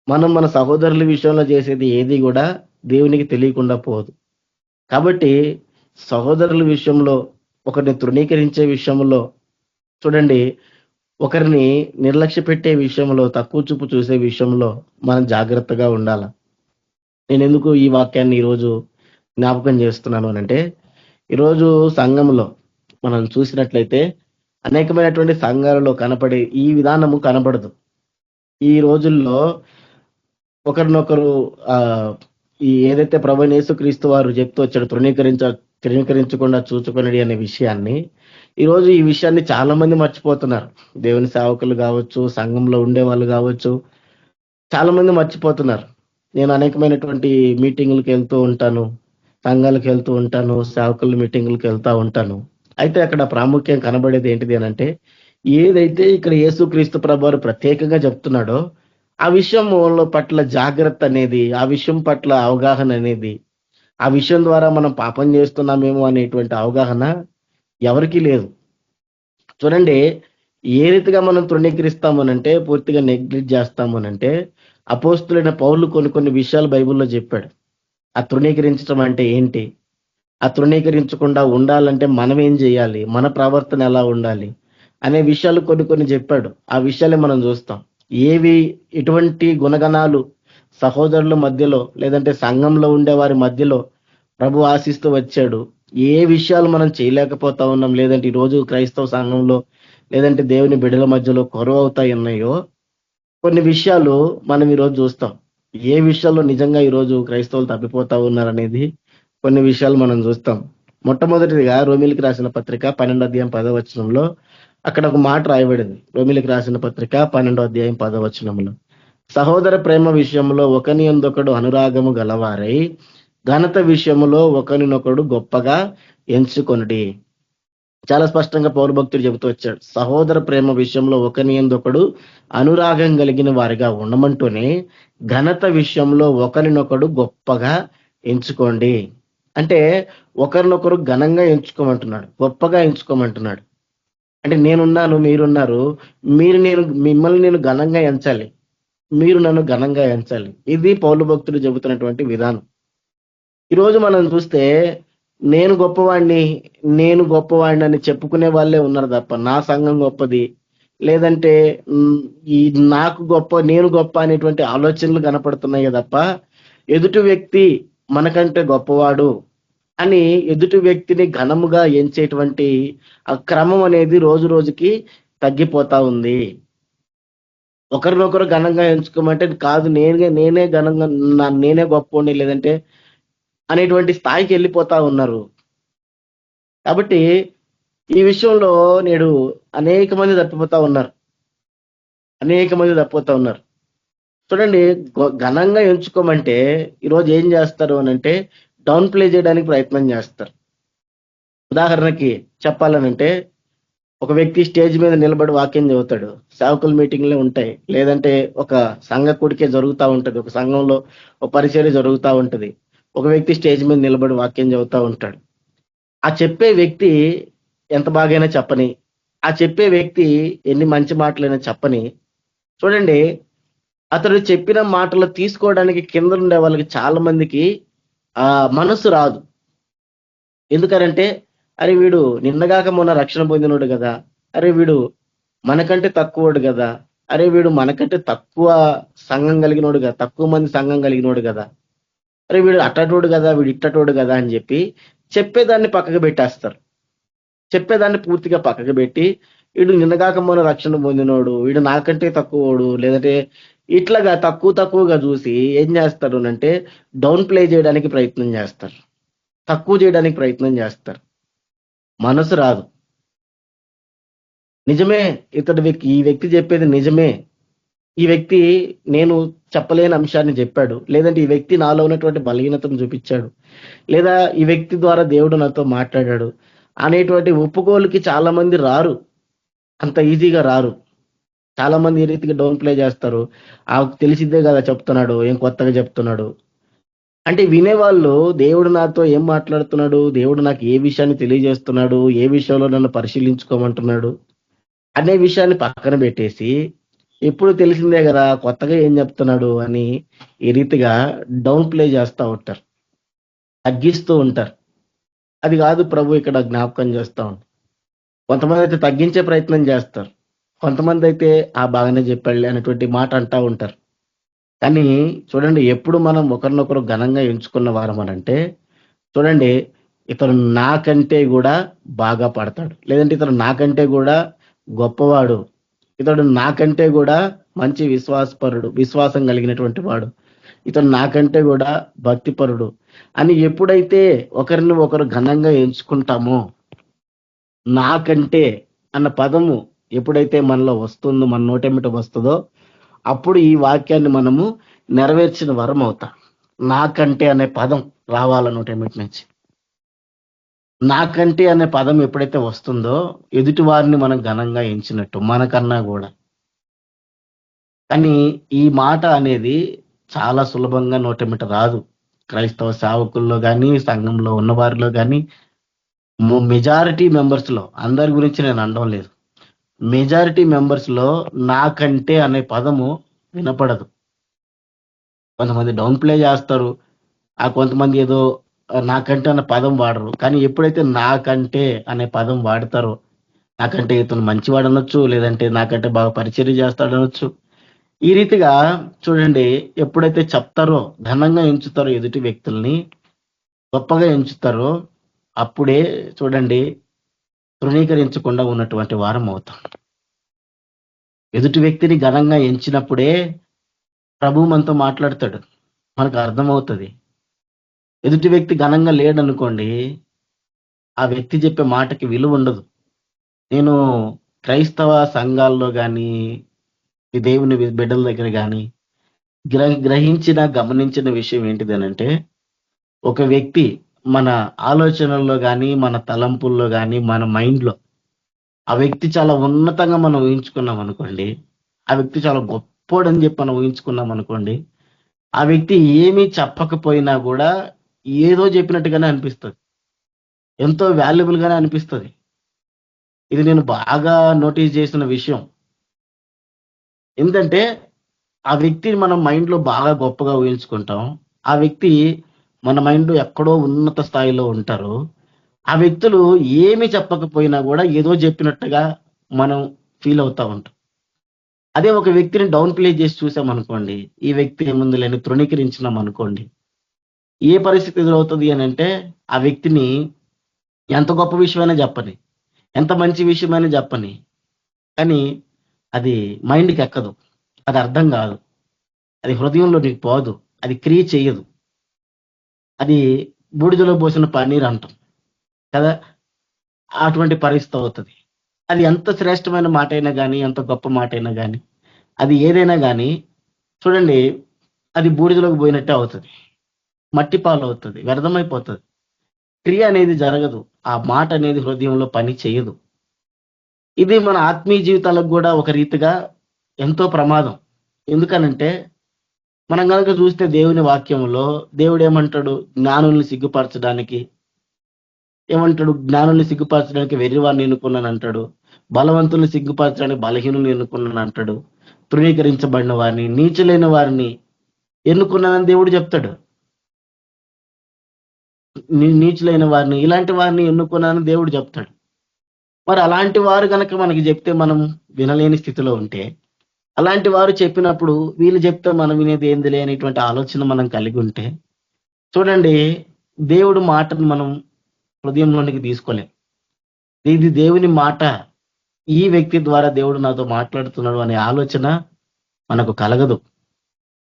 మనం మన సహోదరుల విషయంలో చేసేది ఏది కూడా దేవునికి తెలియకుండా పోదు. కాబట్టి సహోదరుల విషయంలో, ఒకరిని తృణీకరించే విషయంలో, చూడండి, ఒకరిని నిర్లక్ష్య పెట్టే విషయంలో, తక్కువ చూపు చూసే విషయంలో మనం జాగ్రత్తగా ఉండాలి. నేను ఎందుకు ఈ వాక్యాన్ని ఈరోజు జ్ఞాపకం చేస్తున్నాను అనంటే, ఈరోజు సంఘంలో మనం చూసినట్లయితే అనేకమైనటువంటి సంఘాలలో కనపడే ఈ విధానము కనపడదు. ఈ రోజుల్లో ఒకరినొకరు ఈ ఏదైతే ప్రభువైన యేసుక్రీస్తు వారు చెప్తూ వచ్చాడు, తృణీకరించకుండా చూచుకొనడి అనే విషయాన్ని, ఈరోజు ఈ విషయాన్ని చాలా మంది మర్చిపోతున్నారు. దేవుని సేవకులు కావచ్చు, సంఘంలో ఉండే వాళ్ళు కావచ్చు, చాలా మంది మర్చిపోతున్నారు. నేను అనేకమైనటువంటి మీటింగులకు వెళ్తూ ఉంటాను, సంఘాలకు వెళ్తూ ఉంటాను, సేవకుల మీటింగులకు వెళ్తూ ఉంటాను. అయితే అక్కడ ప్రాముఖ్యం కనబడేది ఏంటిది అనంటే, ఏదైతే ఇక్కడ యేసుక్రీస్తు ప్రభువారు ప్రత్యేకంగా చెప్తున్నాడో ఆ విషయం పట్ల జాగ్రత్త అనేది, ఆ విషయం పట్ల అవగాహన అనేది, ఆ విషయం ద్వారా మనం పాపం చేస్తున్నామేమో అనేటువంటి అవగాహన ఎవరికీ లేదు. చూడండి, ఏ రీతిగా మనం తృణీకరిస్తామనంటే, పూర్తిగా నెగ్లెక్ట్ చేస్తామనంటే, అపోస్తులైన పౌలు కొన్ని విషయాలు బైబిల్లో చెప్పాడు. ఆ తృణీకరించడం అంటే ఏంటి, ఆ తృణీకరించకుండా ఉండాలంటే మనం ఏం చేయాలి, మన ప్రవర్తన ఎలా ఉండాలి అనే విషయాలు కొన్ని చెప్పాడు. ఆ విషయాలే మనం చూస్తాం. ఎటువంటి గుణగణాలు సహోదరుల మధ్యలో, లేదంటే సంఘంలో ఉండే వారి మధ్యలో ప్రభు ఆశిస్తూ వచ్చాడు, ఏ విషయాలు మనం చేయలేకపోతా ఉన్నాం, లేదంటే ఈరోజు క్రైస్తవ సంఘంలో లేదంటే దేవుని బిడ్డల మధ్యలో కొరవవుతాయి ఉన్నాయో, కొన్ని విషయాలు మనం ఈరోజు చూస్తాం. ఏ విషయాల్లో నిజంగా ఈరోజు క్రైస్తవులు తప్పిపోతా ఉన్నారనేది కొన్ని విషయాలు మనం చూస్తాం. మొట్టమొదటిగా రోమిలికి రాసిన పత్రిక 12వ అధ్యాయం 10వ వచనంలో అక్కడ ఒక మాట రాయబడింది. రోమిలికి రాసిన పత్రిక 12వ అధ్యాయం 10వ వచనంలో, సహోదర ప్రేమ విషయంలో ఒకని యందొకడు అనురాగము గలవారై ఘనత విషయంలో ఒకరినొకడు గొప్పగా ఎంచుకొనుడి. చాలా స్పష్టంగా పౌరు భక్తుడు చెబుతూ వచ్చాడు, సహోదర ప్రేమ విషయంలో ఒకని యందొకడు అనురాగం కలిగిన వారిగా ఉండమంటూనే ఘనత విషయంలో ఒకరినొకడు గొప్పగా ఎంచుకోండి అంటే ఒకరినొకరు ఘనంగా ఎంచుకోమంటున్నాడు, గొప్పగా ఎంచుకోమంటున్నాడు. అంటే నేనున్నాను, మీరున్నారు, మిమ్మల్ని నేను ఘనంగా ఎంచాలి, మీరు నన్ను ఘనంగా ఎంచాలి. ఇది పౌలు భక్తుడు చెబుతున్నటువంటి విధానం. ఈరోజు మనం చూస్తే నేను గొప్పవాడిని అని చెప్పుకునే వాళ్ళే ఉన్నారు తప్ప నా సంఘం గొప్పది, లేదంటే ఈ నేను గొప్ప అనేటువంటి ఆలోచనలు కనపడుతున్నాయి తప్ప ఎదుటి వ్యక్తి మనకంటే గొప్పవాడు అని ఎదుటి వ్యక్తిని ఘనముగా ఎంచేటువంటి ఆ క్రమం అనేది రోజు రోజుకి తగ్గిపోతా ఉంది. ఒకరినొకరు ఘనంగా ఎంచుకోమంటే కాదు, నేనే ఘనంగా నేనే గొప్పవాడిని లేదంటే అనేటువంటి స్థాయికి వెళ్ళిపోతా ఉన్నారు. కాబట్టి ఈ విషయంలో నేడు అనేక మంది తప్పిపోతా ఉన్నారు. చూడండి, ఘనంగా ఎంచుకోమంటే ఈరోజు ఏం చేస్తారు అని అంటే డౌన్ ప్లే చేయడానికి ప్రయత్నం చేస్తారు. ఉదాహరణకి చెప్పాలనంటే ఒక వ్యక్తి స్టేజ్ మీద నిలబడి వాక్యం చదువుతాడు, సేవకుల మీటింగ్లే ఉంటాయి, లేదంటే ఒక సంఘ కూడికే జరుగుతూ ఉంటది, ఒక సంఘంలో ఒక పరిచర్య జరుగుతూ ఉంటది, ఒక వ్యక్తి స్టేజ్ మీద నిలబడి వాక్యం చదువుతూ ఉంటాడు. ఆ చెప్పే వ్యక్తి ఎంత బాగైనా చెప్పని, ఆ చెప్పే వ్యక్తి ఎన్ని మంచి మాటలైనా చెప్పని, చూడండి అతడు చెప్పిన మాటలు తీసుకోవడానికి కింద ఉండే వాళ్ళకి చాలా మందికి మనసు రాదు. ఎందుకనంటే అరే వీడు నిన్నగాక మొన్న రక్షణ పొందినోడు కదా, అరే వీడు మనకంటే తక్కువడు కదా, అరే వీడు మనకంటే తక్కువ సంఘం కలిగినోడు కదా, తక్కువ మంది సంఘం కలిగినోడు కదా, అరే వీడు అట్టటోడు కదా, వీడు ఇట్టటోడు కదా అని చెప్పి చెప్పేదాన్ని పక్కకు పెట్టేస్తారు. చెప్పేదాన్ని పూర్తిగా పక్కకు పెట్టి వీడు నిన్నగాక మొన్న రక్షణ పొందినోడు, వీడు నాకంటే తక్కువోడు, లేదంటే ఇట్లాగా తక్కువగా చూసి ఏం చేస్తారు అంటే డౌన్ ప్లే చేయడానికి ప్రయత్నం చేస్తారు, తక్కువ చేయడానికి ప్రయత్నం చేస్తారు. మనసు రాదు. నిజమే, ఈ వ్యక్తి చెప్పేది నిజమే, ఈ వ్యక్తి నేను చెప్పలేని అంశాన్ని చెప్పాడు, లేదంటే ఈ వ్యక్తి నాలో ఉన్నటువంటి బలహీనతను చూపించాడు, లేదా ఈ వ్యక్తి ద్వారా దేవుడు నాతో మాట్లాడాడు అనేటువంటి ఒప్పుకోలుకి చాలా మంది రారు, అంత ఈజీగా రారు. చాలా మంది ఈ రీతిగా డౌన్ ప్లే చేస్తారు. తెలిసిద్దే కదా చెప్తున్నాడు, ఏం కొత్తగా చెప్తున్నాడు అంటే వినేవాళ్ళు దేవుడు నాతో ఏం మాట్లాడుతున్నాడు, దేవుడు నాకు ఏ విషయాన్ని తెలియజేస్తున్నాడు, ఏ విషయంలో నన్ను పరిశీలించుకోమంటున్నాడు అనే విషయాన్ని పక్కన పెట్టేసి ఎప్పుడు తెలిసిందే కదా కొత్తగా ఏం చెప్తున్నాడు అని ఈ రీతిగా డౌన్ ప్లే చేస్తూ ఉంటారు, తగ్గిస్తూ ఉంటారు. అది కాదు ప్రభు ఇక్కడ జ్ఞాపకం చేస్తా ఉంటారు. కొంతమంది అయితే తగ్గించే ప్రయత్నం చేస్తారు, కొంతమంది అయితే బాగానే చెప్పాడులే అనేటువంటి మాట అంటా ఉంటారు. కానీ చూడండి, ఎప్పుడు మనం ఒకరినొకరు ఘనంగా ఎంచుకున్న వారం అనంటే చూడండి, ఇతను నాకంటే కూడా బాగా పడతాడు, లేదంటే ఇతను నాకంటే కూడా గొప్పవాడు, ఇతడు నాకంటే కూడా మంచి విశ్వాసం కలిగినటువంటి వాడు, ఇతను నాకంటే కూడా భక్తిపరుడు అని ఎప్పుడైతే ఒకరిని ఒకరు ఘనంగా ఎంచుకుంటామో, నాకంటే అన్న పదము ఎప్పుడైతే మనలో వస్తుందో, మన నోటెమిట వస్తుందో, అప్పుడు ఈ వాక్యాన్ని మనము నెరవేర్చిన వరం అవుతాం. నాకంటే అనే పదం రావాల నోటెమిటి నుంచి. నాకంటే అనే పదం ఎప్పుడైతే వస్తుందో ఎదుటి వారిని మనం ఘనంగా ఎంచినట్టు మనకన్నా కూడా. కానీ ఈ మాట అనేది చాలా సులభంగా నోటెమిట రాదు. క్రైస్తవ సేవకుల్లో కానీ, సంఘంలో ఉన్న వారిలో కానీ, మెజారిటీ మెంబర్స్ లో, అందరి గురించి నేను అనడం లేదు, మెజారిటీ మెంబర్స్ లో నాకంటే అనే పదము వినపడదు. కొంతమంది డౌన్ ప్లే చేస్తారు, కొంతమంది ఏదో నాకంటే అనే పదం వాడరు. కానీ ఎప్పుడైతే నాకంటే అనే పదం వాడతారో, నాకంటే ఇతను మంచివాడు అనొచ్చు, లేదంటే నాకంటే బాగా పరిచర్య చేస్తాడు అనొచ్చు. ఈ రీతిగా చూడండి, ఎప్పుడైతే చెప్తారో, ఘనంగా ఎంచుతారో, ఎదుటి వ్యక్తుల్ని గొప్పగా ఎంచుతారో, అప్పుడే చూడండి తృణీకరించకుండా ఉన్నటువంటి వారం అవుతాం. ఎదుటి వ్యక్తిని ఘనంగా ఎంచినప్పుడే ప్రభు మనతో మాట్లాడతాడు, మనకు అర్థమవుతుంది. ఎదుటి వ్యక్తి ఘనంగా లేడనుకోండి, ఆ వ్యక్తి చెప్పే మాటకి విలువ ఉండదు. నేను క్రైస్తవ సంఘాల్లో కానీ, ఈ దేవుని బిడ్డల దగ్గర కానీ గమనించిన విషయం ఏంటిది అనంటే, ఒక వ్యక్తి మన ఆలోచనల్లో కానీ, మన తలంపుల్లో కానీ, మన మైండ్లో ఆ వ్యక్తి చాలా ఉన్నతంగా మనం ఊహించుకున్నాం అనుకోండి, ఆ వ్యక్తి చాలా గొప్పోడని చెప్పి మనం ఊహించుకున్నాం అనుకోండి, ఆ వ్యక్తి ఏమీ చెప్పకపోయినా కూడా ఏదో చెప్పినట్టుగానే అనిపిస్తుంది, ఎంతో వాల్యుబుల్ గానే అనిపిస్తుంది. ఇది నేను బాగా నోటీస్ చేసిన విషయం. ఎందుకంటే ఆ వ్యక్తిని మనం మైండ్ లో బాగా గొప్పగా ఊహించుకుంటాం. ఆ వ్యక్తి మన మైండ్ లో ఎక్కడో ఉన్నత స్థాయిలో ఉంటారు. ఆ వ్యక్తులు ఏమి చెప్పకపోయినా కూడా ఏదో చెప్పినట్టుగా మనం ఫీల్ అవుతా ఉంటాం. అదే ఒక వ్యక్తిని డౌన్ ప్లే చేసి చూసామనుకోండి, ఈ వ్యక్తి ఏముందులేని తృణీకరించినాం అనుకోండి, ఏ పరిస్థితి ఎదురవుతుంది అని అంటే, ఆ వ్యక్తిని ఎంత గొప్ప విషయమైనా చెప్పని, ఎంత మంచి విషయమైనా చెప్పని, కానీ అది మైండ్కి ఎక్కదు, అది అర్థం కాదు, అది హృదయంలో నీకు పోదు, అది క్రియ చెయ్యదు. అది బూడిదలో పోసిన పన్నీర్ అంటాం కదా, అటువంటి పరిస్థితి అవుతుంది. అది ఎంత శ్రేష్టమైన మాట అయినా కానీ, ఎంత గొప్ప మాట అయినా కానీ, అది ఏదైనా కానీ చూడండి, అది బూడిదలోకి పోయినట్టే అవుతుంది, మట్టి పాలు అవుతుంది, వ్యర్థమైపోతుంది. క్రియ అనేది జరగదు, ఆ మాట అనేది హృదయంలో పని చేయదు. ఇది మన ఆత్మీయ జీవితాలకు కూడా ఒక రీతిగా ఎంతో ప్రమాదం. ఎందుకనంటే మనం కనుక చూస్తే దేవుని వాక్యంలో దేవుడు ఏమంటాడు, జ్ఞానుల్ని సిగ్గుపరచడానికి వెర్రివారిని ఎన్నుకున్నాను అంటాడు, బలవంతుల్ని సిగ్గుపరచడానికి బలహీనుల్ని ఎన్నుకున్నాను అంటాడు, తృణీకరించబడిన వారిని, నీచులైన వారిని ఎన్నుకున్నానని దేవుడు చెప్తాడు. నీచులైన వారిని, ఇలాంటి వారిని ఎన్నుకున్నానని దేవుడు చెప్తాడు. మరి అలాంటి వారు కనుక మనకి చెప్తే మనం వినలేని స్థితిలో ఉంటే, అలాంటి వారు చెప్పినప్పుడు వీళ్ళు చెప్తే మనం వినేది ఏంది లేనిటువంటి ఆలోచన మనం కలిగి ఉంటే, చూడండి, దేవుడు మాటను మనం హృదయంలోనికి తీసుకోలేం. ఇది దేవుని మాట, ఈ వ్యక్తి ద్వారా దేవుడు నాతో మాట్లాడుతున్నాడు అనే ఆలోచన మనకు కలగదు.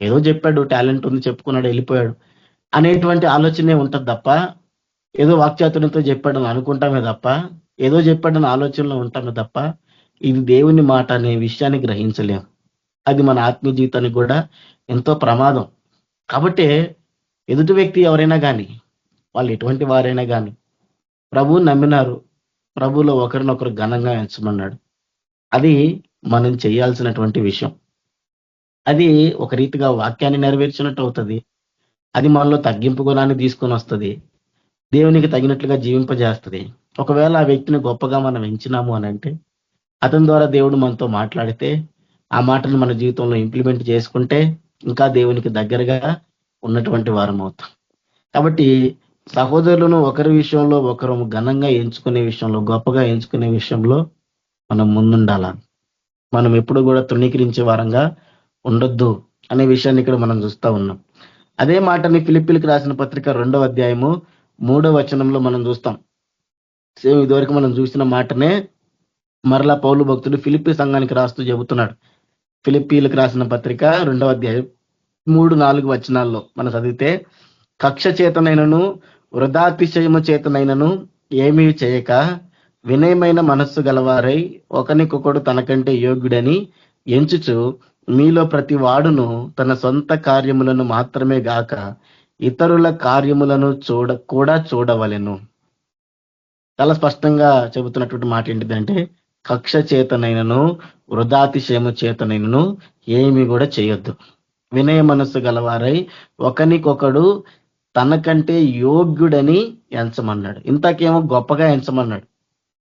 ఏదో చెప్పాడు, టాలెంట్ ఉంది, చెప్పుకున్నాడు, వెళ్ళిపోయాడు అనేటువంటి ఆలోచనే ఉంటది తప్ప, ఏదో వాక్చాతుర్యంతో చెప్పాడని అనుకుంటామే తప్ప, ఏదో చెప్పాడని ఆలోచనలో ఉంటామే తప్ప, ఇది దేవుని మాట అనే విషయాన్ని గ్రహించలేం. అది మన ఆత్మీయ జీవితానికి కూడా ఎంతో ప్రమాదం. కాబట్టి ఎదుటి వ్యక్తి ఎవరైనా కానీ, వాళ్ళు ఎటువంటి వారైనా కానీ, ప్రభువుని నమ్మినారు, ప్రభువులో ఒకరినొకరు ఘనంగా ఎంచమన్నాడు. అది మనం చేయాల్సినటువంటి విషయం. అది ఒక రీతిగా వాక్యాన్ని నెరవేర్చినట్టు అవుతుంది. అది మనలో తగ్గింపు గుణాన్ని తీసుకొని వస్తుంది, దేవునికి తగినట్లుగా జీవింపజేస్తుంది. ఒకవేళ ఆ వ్యక్తిని గొప్పగా మనం ఎంచినాము అని అంటే, అతని ద్వారా దేవుడు మనతో మాట్లాడితే, ఆ మాటను మన జీవితంలో ఇంప్లిమెంట్ చేసుకుంటే ఇంకా దేవునికి దగ్గరగా ఉన్నటువంటి వారం అవుతాం. కాబట్టి సహోదరులను ఒకరి విషయంలో ఒకరు ఘనంగా ఎంచుకునే విషయంలో, గొప్పగా ఎంచుకునే విషయంలో మనం ముందుండాల. మనం ఎప్పుడు కూడా తృణీకరించే వారంగా ఉండొద్దు అనే విషయాన్ని ఇక్కడ మనం చూస్తా ఉన్నాం. అదే మాటని ఫిలిప్పీలకు రాసిన పత్రిక 2వ అధ్యాయము 3వ వచనంలో మనం చూస్తాం. సేమ్ ఇదివరకు మనం చూసిన మాటనే మరలా పౌలు భక్తుడు ఫిలిప్పీ సంఘానికి రాస్తూ చెబుతున్నాడు. ఫిలిప్పీలకు రాసిన పత్రిక 2వ అధ్యాయం 3-4 వచనాల్లో మనం చదివితే, కక్ష చేతనైనను వృధాతిశయము చేతనైనను ఏమీ చేయక వినయమైన మనస్సు గలవారై ఒకనికొకడు తనకంటే యోగ్యుడని ఎంచుచు మీలో ప్రతి వాడును తన సొంత కార్యములను మాత్రమే గాక ఇతరుల కార్యములను కూడా చూడవలెను. చాలా స్పష్టంగా చెబుతున్నటువంటి మాట ఏంటిదంటే, కక్ష చేతనైనను వృధాతిశయము చేతనైనను ఏమి కూడా చేయొద్దు. వినయ మనస్సు గలవారై ఒకనికొకడు తనకంటే యోగ్యుడని ఎంచమన్నాడు. ఇంతకేమో గొప్పగా ఎంచమన్నాడు,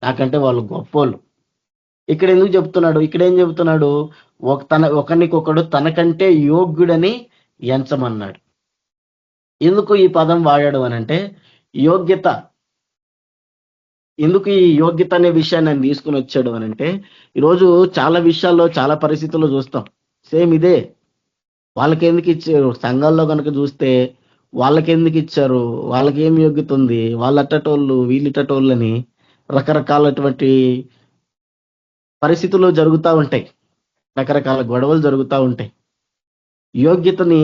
నాకంటే వాళ్ళు గొప్పోళ్ళు. ఇక్కడ ఎందుకు చెప్తున్నాడు, ఇక్కడ ఏం చెబుతున్నాడు, ఒకనికొకడు తనకంటే యోగ్యుడని ఎంచమన్నాడు. ఎందుకు ఈ పదం వాడాడు అనంటే, యోగ్యత. ఎందుకు ఈ యోగ్యత అనే విషయాన్ని ఆయన తీసుకుని వచ్చాడు అనంటే, ఈరోజు చాలా విషయాల్లో చాలా పరిస్థితుల్లో చూస్తాం సేమ్ ఇదే. వాళ్ళకెందుకు ఇచ్చారు, సంఘాల్లో కనుక చూస్తే వాళ్ళకెందుకు ఇచ్చారు, వాళ్ళకి ఏం యోగ్యత ఉంది, వాళ్ళు అట్టటోళ్ళు వీళ్ళు ఇట్టటోళ్ళని రకరకాలటువంటి పరిస్థితుల్లో జరుగుతూ ఉంటాయి, రకరకాల గొడవలు జరుగుతూ ఉంటాయి. యోగ్యతని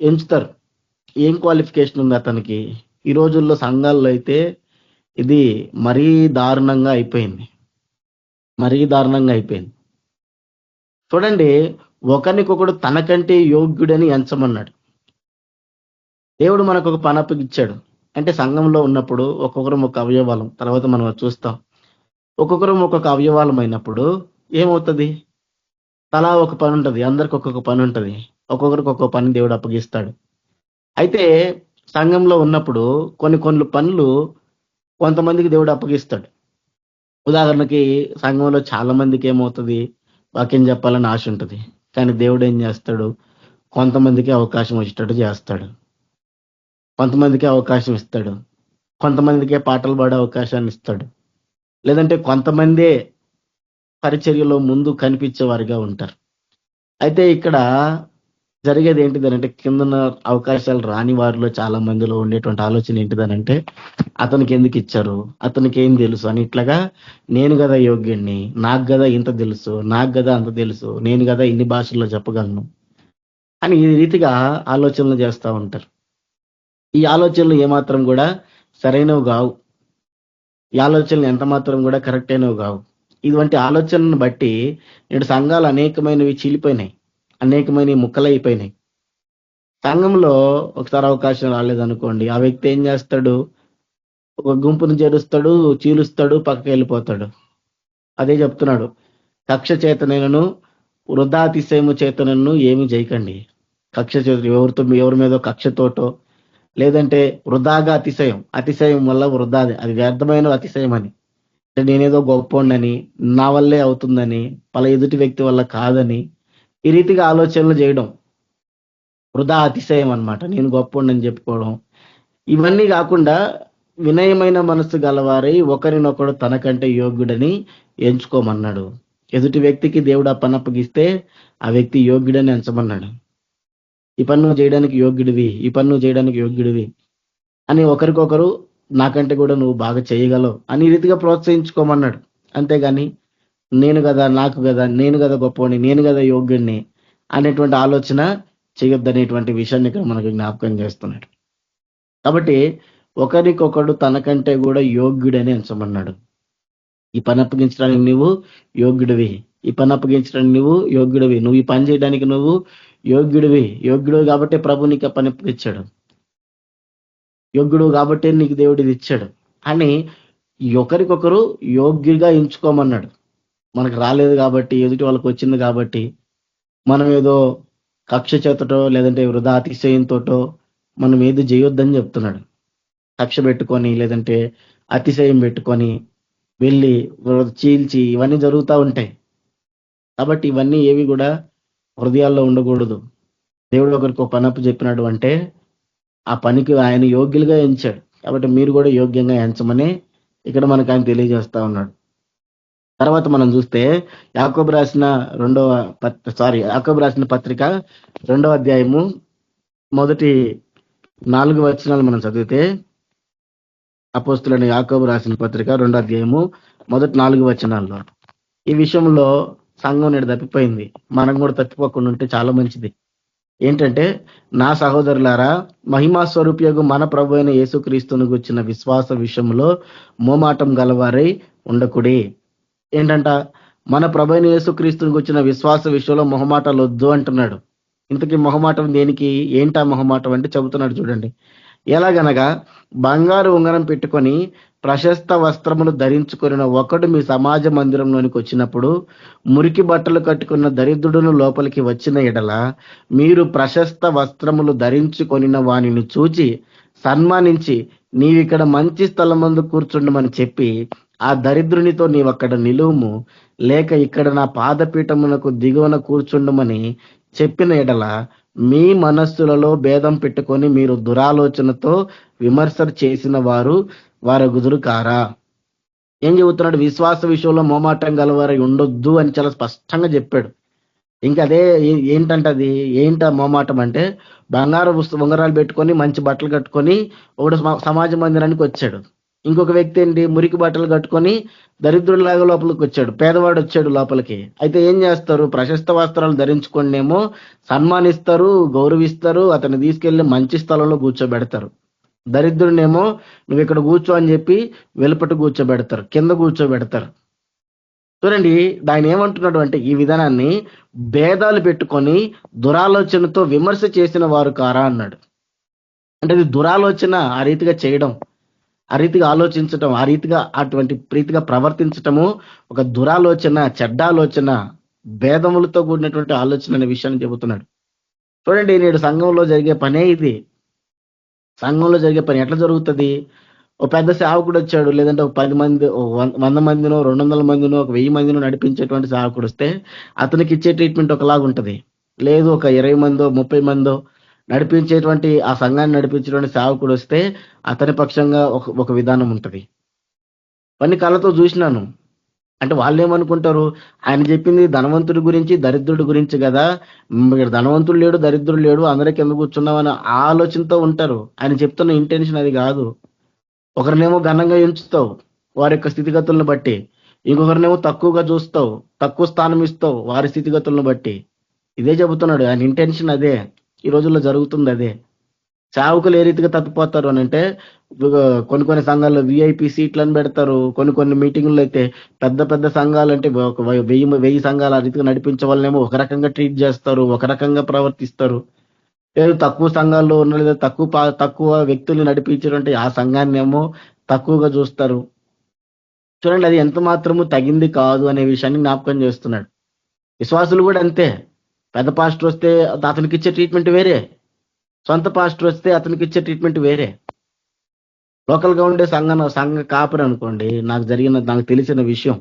ఎంచుతారు, ఏం క్వాలిఫికేషన్ ఉంది అతనికి. ఈ రోజుల్లో సంఘాల్లో అయితే ఇది మరీ దారుణంగా అయిపోయింది. చూడండి, ఒకరికొకడు తనకంటే యోగ్యుడని ఎంచమన్నాడు. దేవుడు మనకు ఒక పని అప్పగిచ్చాడు. అంటే సంఘంలో ఉన్నప్పుడు ఒక్కొక్కరం ఒక అవయవాలం, తర్వాత మనం చూస్తాం. ఒక్కొక్కరం ఒక్కొక్క అవయవాలం అయినప్పుడు ఏమవుతుంది, తలా ఒక పని ఉంటుంది, అందరికి ఒక్కొక్క పని ఉంటుంది, ఒక్కొక్కరికి ఒక్కొక్క పని దేవుడు అప్పగిస్తాడు. అయితే సంఘంలో ఉన్నప్పుడు కొన్ని పనులు కొంతమందికి దేవుడు అప్పగిస్తాడు. ఉదాహరణకి సంఘంలో చాలా మందికి ఏమవుతుంది, వాక్యం చెప్పాలని ఆశ ఉంటుంది. కానీ దేవుడు ఏం చేస్తాడు, కొంతమందికి అవకాశం వచ్చేటట్టు చేస్తాడు. కొంతమందికి అవకాశం ఇస్తాడు. కొంతమందికే పాటలు పాడే అవకాశాన్ని ఇస్తాడు. లేదంటే కొంతమందే పరిచర్యలో ముందు కనిపించే వారిగా ఉంటారు. అయితే ఇక్కడ జరిగేది ఏంటిదనంటే, కిందన అవకాశాలు రాని వారిలో చాలా మందిలో ఉండేటువంటి ఆలోచన ఏంటిదనంటే, అతనికి ఎందుకు ఇచ్చారు, అతనికి ఏం తెలుసు అని ఇట్లాగా, నేను కదా యోగ్యుణ్ణి, నాకు కదా ఇంత తెలుసు, నాకు కదా అంత తెలుసు, నేను కదా ఇన్ని భాషల్లో చెప్పగలను అని ఈ రీతిగా ఆలోచనలు చేస్తూ ఉంటారు. ఈ ఆలోచనలు ఏమాత్రం కూడా సరైనవి కావు. ఈ ఆలోచనలు ఎంత మాత్రం కూడా కరెక్ట్ అయినవి కావు. ఇటువంటి ఆలోచనను బట్టి నేడు సంఘాలు అనేకమైనవి చీలిపోయినాయి, అనేకమైనవి ముక్కలైపోయినాయి. సంఘంలో ఒకసారి అవకాశం రాలేదనుకోండి, ఆ వ్యక్తి ఏం చేస్తాడు, ఒక గుంపును చేరుస్తాడు, చీలుస్తాడు, పక్కకి వెళ్ళిపోతాడు. అదే చెప్తున్నాడు, కక్ష చేతనైనను వృధాతిశయము చేతనను ఏమి చేయకండి. కక్ష చేత ఎవరి మీద కక్షతోటో, లేదంటే వృధాగా అతిశయం వల్ల వృధా, అది వ్యర్థమైన అతిశయం అని, అంటే నేనేదో గొప్పోండని, నా వల్లే అవుతుందని, పల ఎదుటి వ్యక్తి వల్ల కాదని ఈ రీతిగా ఆలోచనలు చేయడం వృధా అతిశయం అన్నమాట. నేను గొప్పోండని చెప్పుకోవడం. ఇవన్నీ కాకుండా వినయమైన మనస్సు గలవారై ఒకరినొకడు తనకంటే యోగ్యుడని ఎంచుకోమన్నాడు. ఎదుటి వ్యక్తికి దేవుడు ఆ పని అప్పగిస్తే ఆ వ్యక్తి యోగ్యుడని ఎంచమన్నాడు. ఈ పని నువ్వు చేయడానికి యోగ్యుడివి, ఈ పని నువ్వు చేయడానికి యోగ్యుడివి అని ఒకరికొకరు నాకంటే కూడా నువ్వు బాగా చేయగలవు అని ఈ రీతిగా ప్రోత్సహించుకోమన్నాడు. అంతేగాని నేను కదా, నాకు కదా, నేను కదా గొప్పవాడిని, నేను కదా యోగ్యుడిని అనేటువంటి ఆలోచన చేయొద్దనేటువంటి విషయాన్ని ఇక్కడ మనకు జ్ఞాపకం చేస్తున్నాడు. కాబట్టి ఒకరికొకడు తనకంటే కూడా యోగ్యుడని ఎంచమన్నాడు. ఈ పని అప్పగించడానికి నువ్వు యోగ్యుడివి, ఈ పని అప్పగించడానికి నువ్వు యోగ్యుడివి, నువ్వు ఈ పని చేయడానికి నువ్వు యోగ్యుడు కాబట్టి ప్రభు నీకు ఆ పని అప్పగించాడు, యోగ్యుడు కాబట్టి నీకు దేవుడు ఇది ఇచ్చాడు అని ఒకరికొకరు యోగ్యుడిగా ఎంచుకోమన్నాడు. మనకు రాలేదు కాబట్టి, ఎదుటి వాళ్ళకి వచ్చింది కాబట్టి మనం ఏదో కక్ష చేతటో లేదంటే వృధా అతిశయంతోటో మనం ఏది చేయొద్దని చెప్తున్నాడు. కక్ష పెట్టుకొని లేదంటే అతిశయం పెట్టుకొని వెళ్ళి చీల్చి ఇవన్నీ జరుగుతూ ఉంటాయి. కాబట్టి ఇవన్నీ ఏవి కూడా హృదయాల్లో ఉండకూడదు. దేవుడు ఒకరికి ఒక పనప్పు చెప్పినాడు అంటే ఆ పనికి ఆయన యోగ్యులుగా ఎంచాడు. కాబట్టి మీరు కూడా యోగ్యంగా ఎంచమని ఇక్కడ మనకు ఆయన తెలియజేస్తా ఉన్నాడు. తర్వాత మనం చూస్తే యాకోబు రాసిన పత్రిక 2వ అధ్యాయము మొదటి 4 వచనాలు మనం చదివితే, అపోస్తులైన యాకోబు రాసిన పత్రిక 2వ అధ్యాయము మొదటి 4 వచనాల్లో ఈ విషయంలో సంఘం నేడు తప్పిపోయింది. మనం కూడా తప్పిపోకుండా ఉంటే చాలా మంచిది. ఏంటంటే, నా సహోదరులారా, మహిమా స్వరూపియగు మన ప్రభు అయిన యేసుక్రీస్తును గుర్చిన విశ్వాస విషయంలో మోమాటం గలవారై ఉండకుడి. ఏంటంట, మన ప్రభు అయిన యేసుక్రీస్తును గుర్చిన విశ్వాస విషయంలో మొహమాటాలు వద్దు అంటున్నాడు. ఇంతకీ మొహమాటం దేనికి, ఏంటా మొహమాటం అంటే చెబుతున్నాడు చూడండి. ఎలాగనగా, బంగారు ఉంగరం పెట్టుకొని ప్రశస్త వస్త్రములు ధరించుకున్న ఒకడు మీ సమాజ మందిరంలోనికి వచ్చినప్పుడు మురికి బట్టలు కట్టుకున్న దరిద్రుడును లోపలికి వచ్చిన ఎడల మీరు ప్రశస్త వస్త్రములు ధరించుకొనిన వానిని చూచి సన్మానించి నీవిక్కడ మంచి స్థలమందు కూర్చుండమని చెప్పి ఆ దరిద్రునితో నీవక్కడ నిలువుము, లేక ఇక్కడ నా పాదపీఠమునకు దిగువన కూర్చుండమని చెప్పిన ఎడల మీ మనస్సులలో భేదం పెట్టుకొని మీరు దురాలోచనతో విమర్శ చేసిన వారు గుదురు కారా. ఏం చెబుతున్నాడు, విశ్వాస విషయంలో మోమాటం గలవారు ఉండొద్దు అని చాలా స్పష్టంగా చెప్పాడు. ఇంకా అదే ఏంటంటే ఏంట మోమాటం అంటే, బంగారు ఉంగరాలు పెట్టుకొని మంచి బట్టలు కట్టుకొని ఒకడు సమాజ మందిరానికి వచ్చాడు. ఇంకొక వ్యక్తి ఏంటి, మురికి బట్టలు కట్టుకొని దరిద్రుడిలాగా లోపలికి వచ్చాడు, పేదవాడు వచ్చాడు లోపలికి. అయితే ఏం చేస్తారు, ప్రశస్త వస్త్రాలు ధరించుకొనేమో సన్మానిస్తారు, గౌరవిస్తారు, అతన్ని తీసుకెళ్లి మంచి స్థలంలో కూర్చోబెడతారు. దరిద్రుడినేమో నువ్వు ఇక్కడ కూర్చో అని చెప్పి వెలుపట కూర్చోబెడతారు, కింద కూర్చోబెడతారు. చూడండి, దాన్ని ఏమంటున్నాడు అంటే, ఈ విధానాన్ని భేదాలు పెట్టుకొని దురాలోచనతో విమర్శ చేసిన వారు కారా అన్నాడు. అంటే ఇది దురాలోచన, ఆ రీతిగా చేయడం, ఆ రీతిగా ఆలోచించటం, ఆ రీతిగా అటువంటి ప్రీతిగా ప్రవర్తించటము ఒక దురాలోచన, చెడ్డాలోచన, భేదములతో కూడినటువంటి ఆలోచన అనే విషయాన్ని చెబుతున్నాడు. చూడండి, నేడు సంఘంలో జరిగే పనే ఇది. సంఘంలో జరిగే పని ఎట్లా జరుగుతుంది? ఓ పెద్ద సేవకుడు వచ్చాడు, లేదంటే ఒక 10 మంది, 100 మందినో 200 మందినో ఒక 1000 మందినో నడిపించేటువంటి సేవకుడు వస్తే అతనికి ఇచ్చే ట్రీట్మెంట్ ఒకలాగా ఉంటది. లేదు ఒక 20 మందో 30 మందో నడిపించేటువంటి ఆ సంఘాన్ని నడిపించేటువంటి సేవకుడు వస్తే అతని పక్షంగా ఒక విధానం ఉంటది. కొన్ని కళ్ళతో చూసినాను. అంటే వాళ్ళు ఏమనుకుంటారు, ఆయన చెప్పింది ధనవంతుడి గురించి దరిద్రుడి గురించి కదా, ఇక్కడ ధనవంతుడు లేడు దరిద్రుడు లేడు అందరూ కింద కూర్చున్నామని ఆలోచనతో ఉంటారు. ఆయన చెప్తున్న ఇంటెన్షన్ అది కాదు. ఒకరినేమో ఘనంగా ఎంచుతావు వారి యొక్క స్థితిగతులను బట్టి, ఇంకొకరినేమో తక్కువగా చూస్తావు, తక్కువ స్థానం ఇస్తావు వారి స్థితిగతులను బట్టి. ఇదే చెబుతున్నాడు, ఆయన ఇంటెన్షన్ అదే. ఈ రోజుల్లో జరుగుతుంది అదే. సేవకులు ఏ రీతిగా తప్పిపోతారు అని అంటే, కొన్ని కొన్ని సంఘాల్లో విఐపి సీట్లను పెడతారు. కొన్ని మీటింగుల్లో అయితే పెద్ద పెద్ద సంఘాలు అంటే ఒక 1000 సంఘాలు ఆ రీతిగా నడిపించే వాళ్ళనేమో ఒక రకంగా ట్రీట్ చేస్తారు, ఒక రకంగా ప్రవర్తిస్తారు. లేదు తక్కువ సంఘాల్లో ఉన్న లేదా తక్కువ వ్యక్తుల్ని నడిపించారంటే ఆ సంఘాన్ని ఏమో తక్కువగా చూస్తారు. చూడండి, అది ఎంత మాత్రము తగింది కాదు అనే విషయాన్ని జ్ఞాపకం చేస్తున్నాడు. విశ్వాసులు కూడా అంతే. పెద్ద పాస్టర్ వస్తే అతనికి ఇచ్చే ట్రీట్మెంట్ వేరే, సొంత పాస్టర్ వస్తే అతనికి ఇచ్చే ట్రీట్మెంట్ వేరే. లోకల్ గా ఉండే సంఘ కాపరి అనుకోండి, నాకు తెలిసిన విషయం,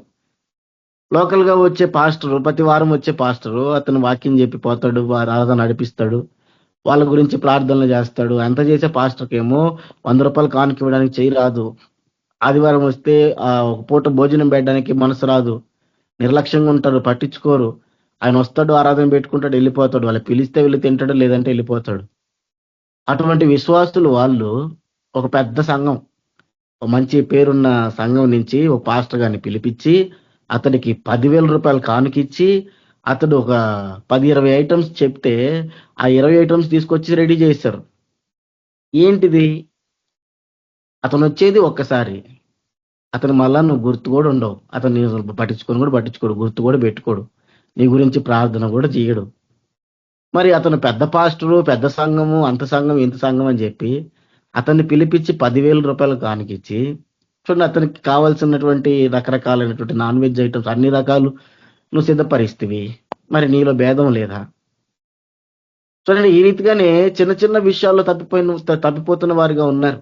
లోకల్ గా వచ్చే పాస్టరు, ప్రతి వారం వచ్చే పాస్టరు అతను వాక్యం చెప్పి పోతాడు, ఆరాధన నడిపిస్తాడు, వాళ్ళ గురించి ప్రార్థనలు చేస్తాడు. అంత చేసే పాస్టర్కి ఏమో 100 రూపాయలు కానుక ఇవ్వడానికి చేయి రాదు. ఆదివారం వస్తే ఒక పూట భోజనం పెట్టడానికి మనసు రాదు. నిర్లక్ష్యంగా ఉంటారు, పట్టించుకోరు. ఆయన వస్తాడు, ఆరాధన పెట్టుకుంటాడు, వెళ్ళిపోతాడు. వాళ్ళు పిలిస్తే వెళ్ళి తింటాడు, లేదంటే వెళ్ళిపోతాడు. అటువంటి విశ్వాసులు వాళ్ళు ఒక పెద్ద సంఘం, ఒక మంచి పేరున్న సంఘం నుంచి ఒక పాస్టర్ గారిని పిలిపించి అతడికి 10,000 రూపాయలు కానుకిచ్చి అతడు ఒక 10-20 ఐటమ్స్ చెప్తే ఆ 20 ఐటమ్స్ తీసుకొచ్చి రెడీ చేశారు. ఏంటిది? అతను వచ్చేది ఒక్కసారి, అతను మళ్ళా నువ్వు గుర్తు కూడా ఉండవు, అతను పట్టించుకోడు, గుర్తు కూడా పెట్టుకోడు, నీ గురించి ప్రార్థన కూడా చేయడు. మరి అతను పెద్ద పాస్టరు, పెద్ద సంఘము, అంత సంఘం ఇంత సంఘం అని చెప్పి అతన్ని పిలిపించి 10,000 రూపాయలు కానుకిచ్చి, చూడండి అతనికి కావాల్సినటువంటి రకరకాలైనటువంటి నాన్ వెజ్ ఐటమ్స్ అన్ని రకాలు నువ్వు సిద్ధపరిస్తేవి, మరి నీలో భేదం లేదా? చూడండి, ఈ రీతిగానే చిన్న చిన్న విషయాల్లో తప్పిపోతున్న వారిగా ఉన్నారు,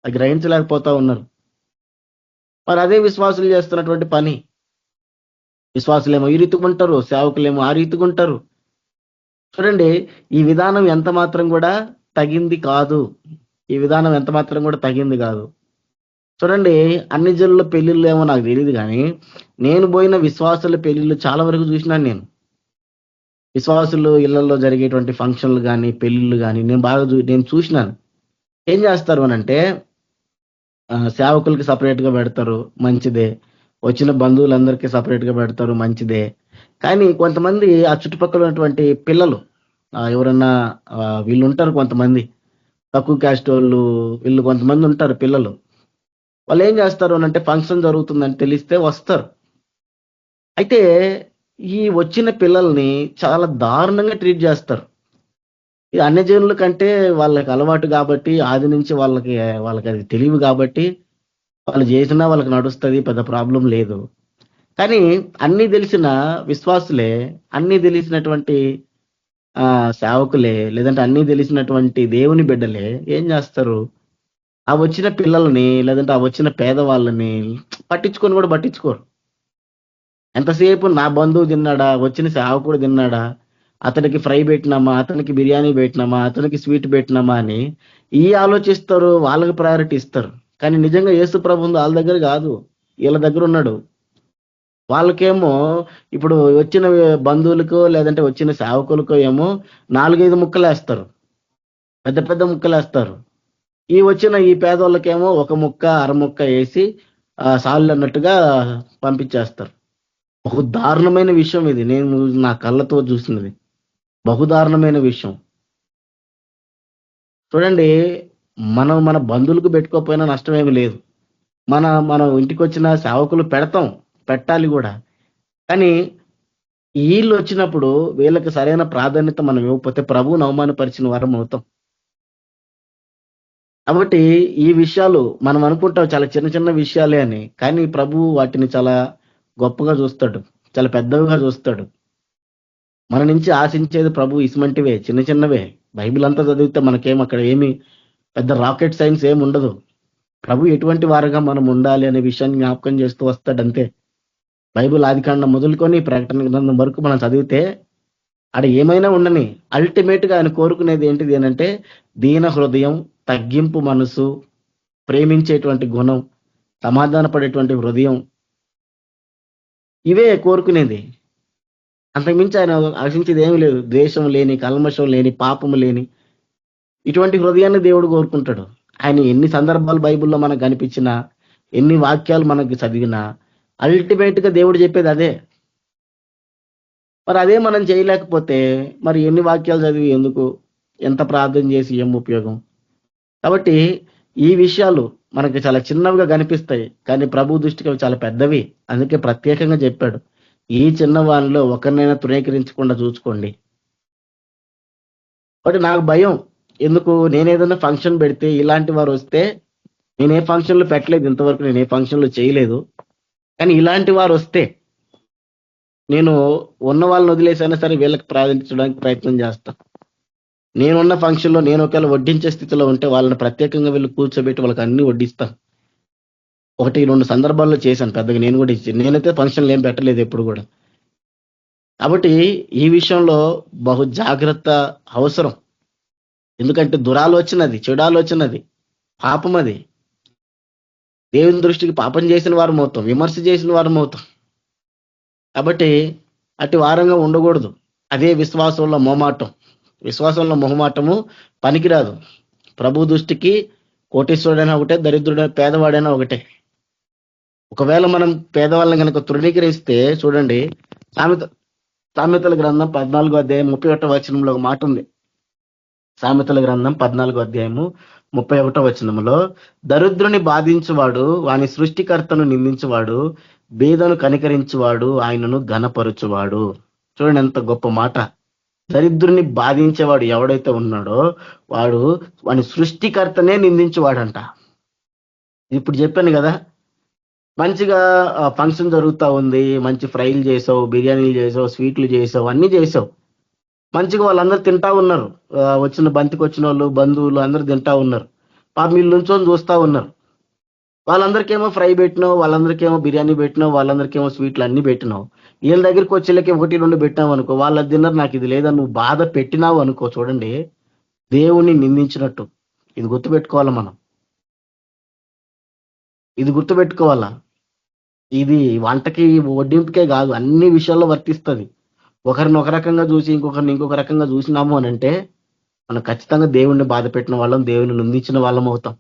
అది గ్రహించలేకపోతా ఉన్నారు. మరి అదే విశ్వాసులు చేస్తున్నటువంటి పని. విశ్వాసులేమో ఈ రీతిగా ఉంటారు, సేవకులేమో ఆ రీతిగా ఉంటారు. చూడండి, ఈ విధానం ఎంత మాత్రం కూడా తగింది కాదు. ఈ విధానం ఎంత మాత్రం కూడా తగింది కాదు. చూడండి, అన్ని జనుల పెళ్లిళ్ళు ఏమో నాకు తెలియదు, కానీ నేను పోయిన విశ్వాసుల పెళ్లిళ్ళు చాలా వరకు చూసినాను. విశ్వాసులు ఇళ్లలో జరిగేటువంటి ఫంక్షన్లు కానీ పెళ్లిళ్ళు కానీ నేను చూసినాను. ఏం చేస్తారు అనంటే, సేవకులకి సపరేట్ గా పెడతారు, మంచిదే. వచ్చిన బంధువులందరికీ సపరేట్ గా పెడతారు, మంచిదే. కానీ కొంతమంది ఆ చుట్టుపక్కల ఉన్నటువంటి పిల్లలు ఎవరన్నా వీళ్ళు ఉంటారు, కొంతమంది తక్కువ క్యాస్ట్ వాళ్ళు, వీళ్ళు కొంతమంది ఉంటారు పిల్లలు. వాళ్ళు ఏం చేస్తారు అనంటే, ఫంక్షన్ జరుగుతుందని తెలిస్తే వస్తారు. అయితే ఈ వచ్చిన పిల్లల్ని చాలా దారుణంగా ట్రీట్ చేస్తారు. ఈ అన్యజనుల కంటే వాళ్ళకి అలవాటు కాబట్టి, ఆది నుంచి వాళ్ళకి అది తెలివి కాబట్టి వాళ్ళు చేసినా వాళ్ళకి నడుస్తుంది, పెద్ద ప్రాబ్లం లేదు. కానీ అన్నీ తెలిసిన విశ్వాసులే, అన్నీ తెలిసినటువంటి సేవకులే, లేదంటే అన్నీ తెలిసినటువంటి దేవుని బిడ్డలే ఏం చేస్తారు, ఆ వచ్చిన పిల్లల్ని లేదంటే ఆ వచ్చిన పేదవాళ్ళని పట్టించుకోరు. ఎంతసేపు నా బంధువు తిన్నాడా, వచ్చిన సేవకుడు తిన్నాడా, అతనికి ఫ్రై పెట్టినామా, అతనికి బిర్యానీ పెట్టినామా, అతనికి స్వీట్ పెట్టినామా అని ఈ ఆలోచిస్తారు, వాళ్ళకి ప్రయారిటీ ఇస్తారు. కానీ నిజంగా యేసు ప్రభు వాళ్ళ దగ్గర కాదు, వీళ్ళ దగ్గర ఉన్నాడు. వాళ్ళకేమో ఇప్పుడు వచ్చిన బంధువులకో లేదంటే వచ్చిన సేవకులకో ఏమో 4-5 ముక్కలు వేస్తారు, పెద్ద పెద్ద ముక్కలు వేస్తారు. ఈ పేదోళ్ళకేమో ఒక ముక్క అర ముక్క వేసి సాళ్ళు అన్నట్టుగా పంపించేస్తారు. బహు దారుణమైన విషయం ఇది, నేను నా కళ్ళతో చూసినది. బహుదారుణమైన విషయం. చూడండి, మనం మన బంధువులకు పెట్టుకోకపోయినా నష్టమేమి లేదు. మనం ఇంటికి వచ్చిన సేవకులు పెట్టాలి కూడా. కానీ వీళ్ళు వచ్చినప్పుడు వీళ్ళకి సరైన ప్రాధాన్యత మనం ఇవ్వకపోతే ప్రభువును అవమానపరిచిన వారం అవుతాం. కాబట్టి ఈ విషయాలు మనం అనుకుంటాం చాలా చిన్న చిన్న విషయాలే అని, కానీ ప్రభువు వాటిని చాలా గొప్పగా చూస్తాడు, చాలా పెద్దవిగా చూస్తాడు. మన నుంచి ఆశించేది ప్రభు ఇసుమంటివే, చిన్న చిన్నవే. బైబిల్ అంతా చదివితే మనకేం అక్కడ ఏమి పెద్ద రాకెట్ సైన్స్ ఏమి ఉండదు. ప్రభు ఎటువంటి వారుగా మనం ఉండాలి అనే విషయాన్ని జ్ఞాపకం చేస్తూ వస్తాడంతే. బైబిల్ ఆదికాండం మొదలుకొని ప్రకటన గ్రంథం వరకు మనం చదివితే ఆడ ఏమైనా ఉండని అల్టిమేట్ గా ఆయన కోరుకునేది ఏంటిది అంటే దీన హృదయం, తగ్గింపు మనసు, ప్రేమించేటువంటి గుణం, సమాధాన పడేటువంటి హృదయం, ఇవే కోరుకునేది. అంతకుమించి ఆయన ఆశించేది ఏమీ లేదు. ద్వేషం లేని, కల్మషం లేని, పాపము లేని ఇటువంటి హృదయాన్ని దేవుడు కోరుకుంటాడు. ఆయన ఎన్ని సందర్భాలు బైబిల్లో మనకు కనిపించినా, ఎన్ని వాక్యాలు మనకి చదివినా అల్టిమేట్ గా దేవుడు చెప్పేది అదే. మరి అదే మనం చేయలేకపోతే మరి ఎన్ని వాక్యాలు చదివి ఎందుకు, ఎంత ప్రార్థన చేసి ఏం ఉపయోగం? కాబట్టి ఈ విషయాలు మనకి చాలా చిన్నవిగా కనిపిస్తాయి, కానీ ప్రభు దృష్టికి అవి చాలా పెద్దవి. అందుకే ప్రత్యేకంగా చెప్పాడు, ఈ చిన్న వానిలో ఒకరినైనా తృణీకరించకుండా చూసుకోండి. కాబట్టి నాకు భయం, ఎందుకు నేనేదైనా ఫంక్షన్ పెడితే ఇలాంటి వారు వస్తే, నేనే ఫంక్షన్లు పెట్టలేదు ఇంతవరకు, నేనే ఫంక్షన్లు చేయలేదు, కానీ ఇలాంటి వారు వస్తే నేను ఉన్న వాళ్ళని వదిలేసైనా సరే వీళ్ళకి ప్రార్థించడానికి ప్రయత్నం చేస్తాను. నేనున్న ఫంక్షన్లో నేను ఒకవేళ వడ్డించే స్థితిలో ఉంటే వాళ్ళని ప్రత్యేకంగా వీళ్ళు కూర్చోబెట్టి వాళ్ళకి అన్ని వడ్డిస్తాను. 1-2 సందర్భాల్లో చేశాను, పెద్దగా నేను కూడా ఇచ్చి. నేనైతే ఫంక్షన్లు ఏం పెట్టలేదు ఎప్పుడు కూడా. కాబట్టి ఈ విషయంలో బహు జాగ్రత్త అవసరం. ఎందుకంటే దురాలోచనది, చెడు ఆలోచనది, పాపం అది. దేవుని దృష్టికి పాపం చేసిన వారం అవుతాం, విమర్శ చేసిన వారం అవుతాం. కాబట్టి అటు వారంగా ఉండకూడదు. అదే విశ్వాసంలో మొహమాటం. విశ్వాసంలో మొహమాటము పనికిరాదు. ప్రభు దృష్టికి కోటీశ్వరుడైనా ఒకటే, దరిద్రుడైనా పేదవాడైనా ఒకటే. ఒకవేళ మనం పేదవాళ్ళని కనుక తృణీకరిస్తే చూడండి, సామెతల గ్రంథం 14వ అధ్యాయం 31వ వచనంలో ఒక మాట ఉంది. సామెతల గ్రంథం 14వ అధ్యాయము 31వ వచనంలో, దరిద్రుని బాధించువాడు వాని సృష్టికర్తను నిందించువాడు, బీదను కనికరించువాడు ఆయనను ఘనపరుచువాడు. చూడండి ఎంత గొప్ప మాట. దరిద్రుని బాధించేవాడు ఎవడైతే ఉన్నాడో వాడు వాని సృష్టికర్తనే నిందించేవాడంట. ఇప్పుడు చెప్పాను కదా, మంచిగా ఫంక్షన్ జరుగుతూ ఉంది, మంచి ఫ్రైలు చేసావు, బిర్యానీలు చేసావు, స్వీట్లు చేసావు, అన్ని చేసావు, మంచిగా వాళ్ళందరూ తింటా ఉన్నారు. వచ్చిన బంతికి వచ్చిన వాళ్ళు, బంధువులు అందరూ తింటా ఉన్నారు. పాపం వీళ్ళు నుంచొని చూస్తా ఉన్నారు. వాళ్ళందరికేమో ఫ్రై పెట్టినావు, వాళ్ళందరికేమో బిర్యానీ పెట్టినావు, వాళ్ళందరికేమో స్వీట్లు అన్ని పెట్టినావు. వీళ్ళ దగ్గరికి వచ్చేళ్ళకి 1-2 పెట్టినావు అనుకో, వాళ్ళ తిన్నారు, నాకు ఇది లేదని నువ్వు బాధ పెట్టినావు అనుకో, చూడండి దేవుణ్ణి నిందించినట్టు. ఇది గుర్తుపెట్టుకోవాలా మనం, ఇది గుర్తుపెట్టుకోవాలా. ఇది వంటకి వడ్డింపుకే కాదు, అన్ని విషయాల్లో వర్తిస్తుంది. ఒకరిని ఒక రకంగా చూసి ఇంకొకరిని ఇంకొక రకంగా చూసినాము అని అంటే మనం ఖచ్చితంగా దేవుణ్ణి బాధ పెట్టిన వాళ్ళం, దేవుని నిందించిన వాళ్ళం అవుతాం.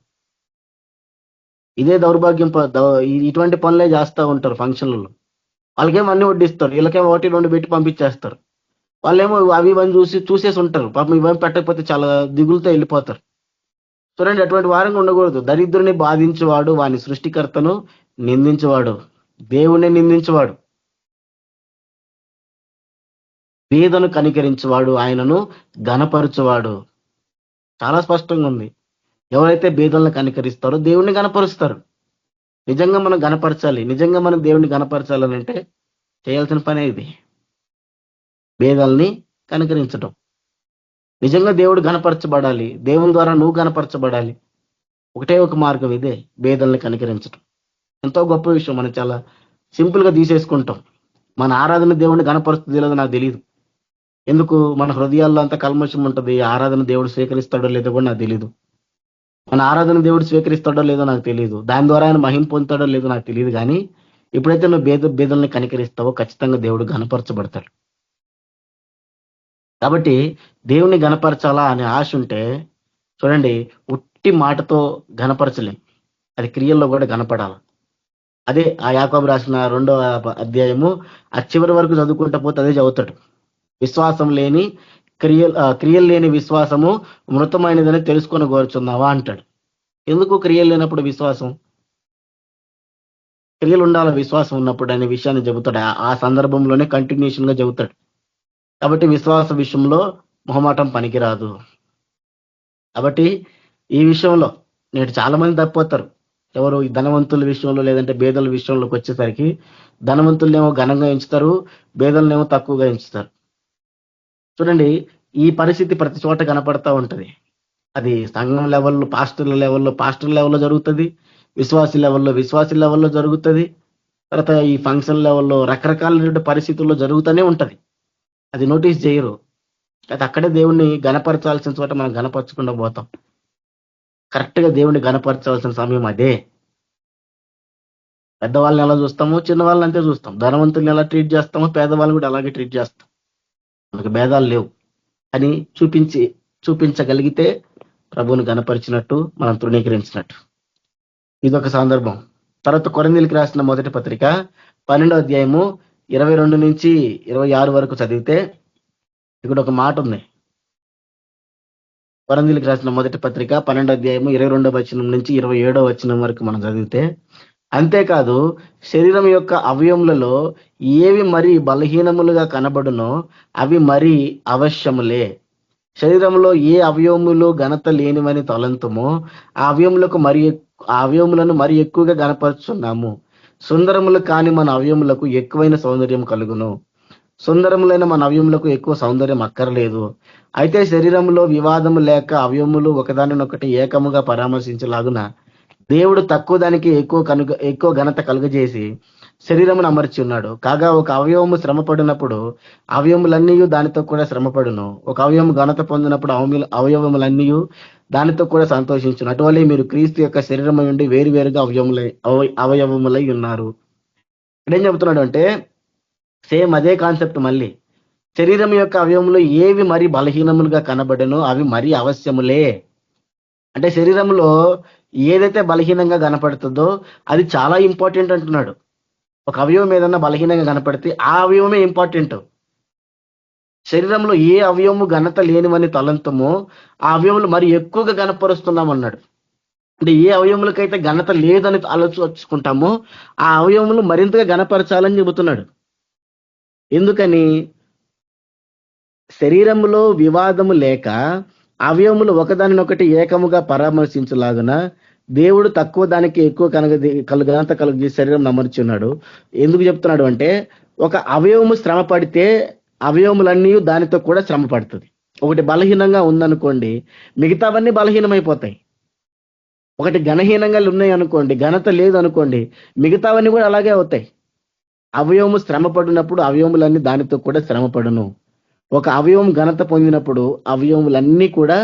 ఇదే దౌర్భాగ్యం. ఇటువంటి పనులే చేస్తూ ఉంటారు ఫంక్షన్లలో. వాళ్ళకేమో అన్ని వడ్డిస్తారు, వీళ్ళకేమో 1-2 పెట్టి పంపించేస్తారు. వాళ్ళేమో అవి ఇవన్నీ చూసేసి ఉంటారు. పాపం ఇవన్నీ పెట్టకపోతే చాలా దిగులుతో వెళ్ళిపోతారు. చూడండి, అటువంటి వారంగా ఉండకూడదు. దరిద్రుని బాధించేవాడు వాని సృష్టికర్తను నిందించేవాడు, దేవుణ్ణి నిందించేవాడు, బీదను కనికరించేవాడు ఆయనను ఘనపరచువాడు. చాలా స్పష్టంగా ఉంది. ఎవరైతే బీదలను కనికరిస్తారో దేవుణ్ణి గణపరుస్తారు. నిజంగా మనం గణపరచాలి, నిజంగా మనం దేవుణ్ణి గణపరచాలని అంటే చేయాల్సిన పనే ఇది, బీదల్ని కనికరించడం. నిజంగా దేవుడు గణపరచబడాలి, దేవుని ద్వారా నువ్వు గణపరచబడాలి. ఒకటే ఒక మార్గం ఇదే, బీదల్ని కనికరించడం. ఎంతో గొప్ప విషయం. మనం చాలా సింపుల్ గా తీసేసుకుంటాం. మన ఆరాధన దేవుడిని గణపరుస్తుంది లేదో నాకు తెలియదు. ఎందుకు మన హృదయాల్లో అంత కల్మషం ఉంటుంది. ఆరాధన దేవుడు స్వీకరిస్తాడో లేదో కూడా నాకు తెలియదు. మన ఆరాధన దేవుడు స్వీకరిస్తాడో లేదో నాకు తెలియదు. దాని ద్వారా ఆయన మహిమ పొందుతాడో లేదో నాకు తెలియదు. కానీ ఎప్పుడైతే నువ్వు బీదల్ని కనికరిస్తావో ఖచ్చితంగా దేవుడు గణపరచబడతాడు. కాబట్టి దేవుని గణపరచాలా అనే ఆశ ఉంటే చూడండి, ఉట్టి మాటతో గణపరచలేం, అది క్రియల్లో కూడా గణపడాలి. అదే ఆ యాకోబు రాసిన 2వ అధ్యాయము ఆ చివరి వరకు చదువుకుంటా పోతే అదే చదువుతాడు. విశ్వాసం లేని క్రియలు లేని విశ్వాసము మృతమైనదని తెలుసుకొని కోరుచున్నావా అంటాడు. ఎందుకు క్రియలు లేనప్పుడు విశ్వాసం? క్రియలు ఉండాలి విశ్వాసం ఉన్నప్పుడు అనే విషయాన్ని చెబుతాడు. ఆ సందర్భంలోనే కంటిన్యూషన్ గా చెబుతాడు. కాబట్టి విశ్వాస విషయంలో మొహమాటం పనికిరాదు. కాబట్టి ఈ విషయంలో నేడు చాలా మంది తప్పిపోతారు. ఎవరు? ధనవంతుల విషయంలో లేదంటే బేదల విషయంలోకి వచ్చేసరికి ధనవంతులనేమో ఘనంగా ఎంచుతారు, బేదలనేమో తక్కువగా ఎంచుతారు. చూడండి, ఈ పరిస్థితి ప్రతి చోట కనపడతా ఉంటది. అది సంఘం లెవెల్లో, పాస్టర్ లెవెల్లో జరుగుతుంది, విశ్వాసి లెవెల్లో జరుగుతుంది. తర్వాత ఈ ఫంక్షన్ లెవెల్లో రకరకాల పరిస్థితుల్లో జరుగుతూనే ఉంటది. అది నోటీస్ చేయరు. అయితే అక్కడే దేవుణ్ణి గణపరచాల్సిన చోట మనం గణపరచకుండా పోతాం. కరెక్ట్ గా దేవుణ్ణి గణపరచాల్సిన సమయం అదే. పెద్దవాళ్ళని ఎలా చూస్తామో చిన్నవాళ్ళని అంతే చూస్తాం. ధనవంతుల్ని ఎలా ట్రీట్ చేస్తామో పేదవాళ్ళని కూడా అలాగే ట్రీట్ చేస్తాం. మనకు భేదాలు లేవు అని చూపించగలిగితే ప్రభువుని గణపరిచినట్టు, మనం తృణీకరించినట్టు. ఇదొక సందర్భం. తర్వాత కొరింథీయులకు రాసిన మొదటి పత్రిక 12వ అధ్యాయము 22 నుంచి 26 వరకు చదివితే ఇక్కడ ఒక మాట ఉంది. కొరింథీయులకు రాసిన మొదటి పత్రిక 12వ అధ్యాయము 22వ వచనం నుంచి 27వ వచనం వరకు మనం చదివితే, అంతేకాదు శరీరం యొక్క అవయములలో ఏవి మరీ బలహీనములుగా కనబడునో అవి మరీ అవశ్యములే. శరీరంలో ఏ అవయవములు ఘనత లేనివని తలంతుమో ఆ అవయములను మరి ఎక్కువగా గణపరుచున్నాము. సుందరములు కాని మన అవయములకు ఎక్కువైన సౌందర్యం కలుగును, సుందరములైన మన అవయములకు ఎక్కువ సౌందర్యం అక్కర్లేదు. అయితే శరీరంలో వివాదము లేక అవయములు ఒకదానినొకటి ఏకముగా పరామర్శించలాగున దేవుడు తక్కువ దానికి ఎక్కువ ఘనత కలుగజేసి శరీరమును అమర్చి ఉన్నాడు. కాగా ఒక అవయవము శ్రమపడినప్పుడు అవయములన్నీ దానితో కూడా శ్రమపడును. ఒక అవయవం ఘనత పొందినప్పుడు అవయవములన్నీ దానితో కూడా సంతోషించును. అటువలే మీరు క్రీస్తు యొక్క శరీరం నుండి వేరువేరుగా అవయవములై ఉన్నారు. ఇక్కడేం చెబుతున్నాడు అంటే సేమ్ అదే కాన్సెప్ట్. మళ్ళీ శరీరం యొక్క అవయవములు ఏవి మరి బలహీనములుగా కనబడనో అవి మరీ అవశ్యములే. అంటే శరీరంలో ఏదైతే బలహీనంగా కనపడుతుందో అది చాలా ఇంపార్టెంట్ అంటున్నాడు. ఒక అవయవం ఏదన్నా బలహీనంగా కనపడితే ఆ అవయవమే ఇంపార్టెంట్. శరీరంలో ఏ అవయవము ఘనత లేనివని తలంతమో ఆ అవయములు మరి ఎక్కువగా గణపరుస్తున్నాం అన్నాడు. అంటే ఏ అవయములకైతే ఘనత లేదని ఆలోచించుకుంటామో ఆ అవయవములు మరింతగా గణపరచాలని చెబుతున్నాడు. ఎందుకని? శరీరంలో వివాదము లేక అవయములు ఒకదానినొకటి ఏకముగా పరామర్శించలాగున దేవుడు తక్కువ దానికి ఎక్కువ ఘనత కలుగజేసి శరీరం అమర్చున్నాడు. ఎందుకు చెప్తున్నాడు అంటే ఒక అవయవము శ్రమ పడితే అవయవములన్నీ దానితో కూడా శ్రమ పడుతుంది. ఒకటి బలహీనంగా ఉందనుకోండి, మిగతావన్నీ బలహీనమైపోతాయి. ఒకటి ఘనహీనంగా ఉన్నాయి అనుకోండి, ఘనత లేదు అనుకోండి, మిగతావన్నీ కూడా అలాగే అవుతాయి. అవయవము శ్రమ పడినప్పుడు అవయవములన్నీ దానితో కూడా శ్రమ పడును. ఒక అవయవం ఘనత పొందినప్పుడు అవయవములన్నీ కూడా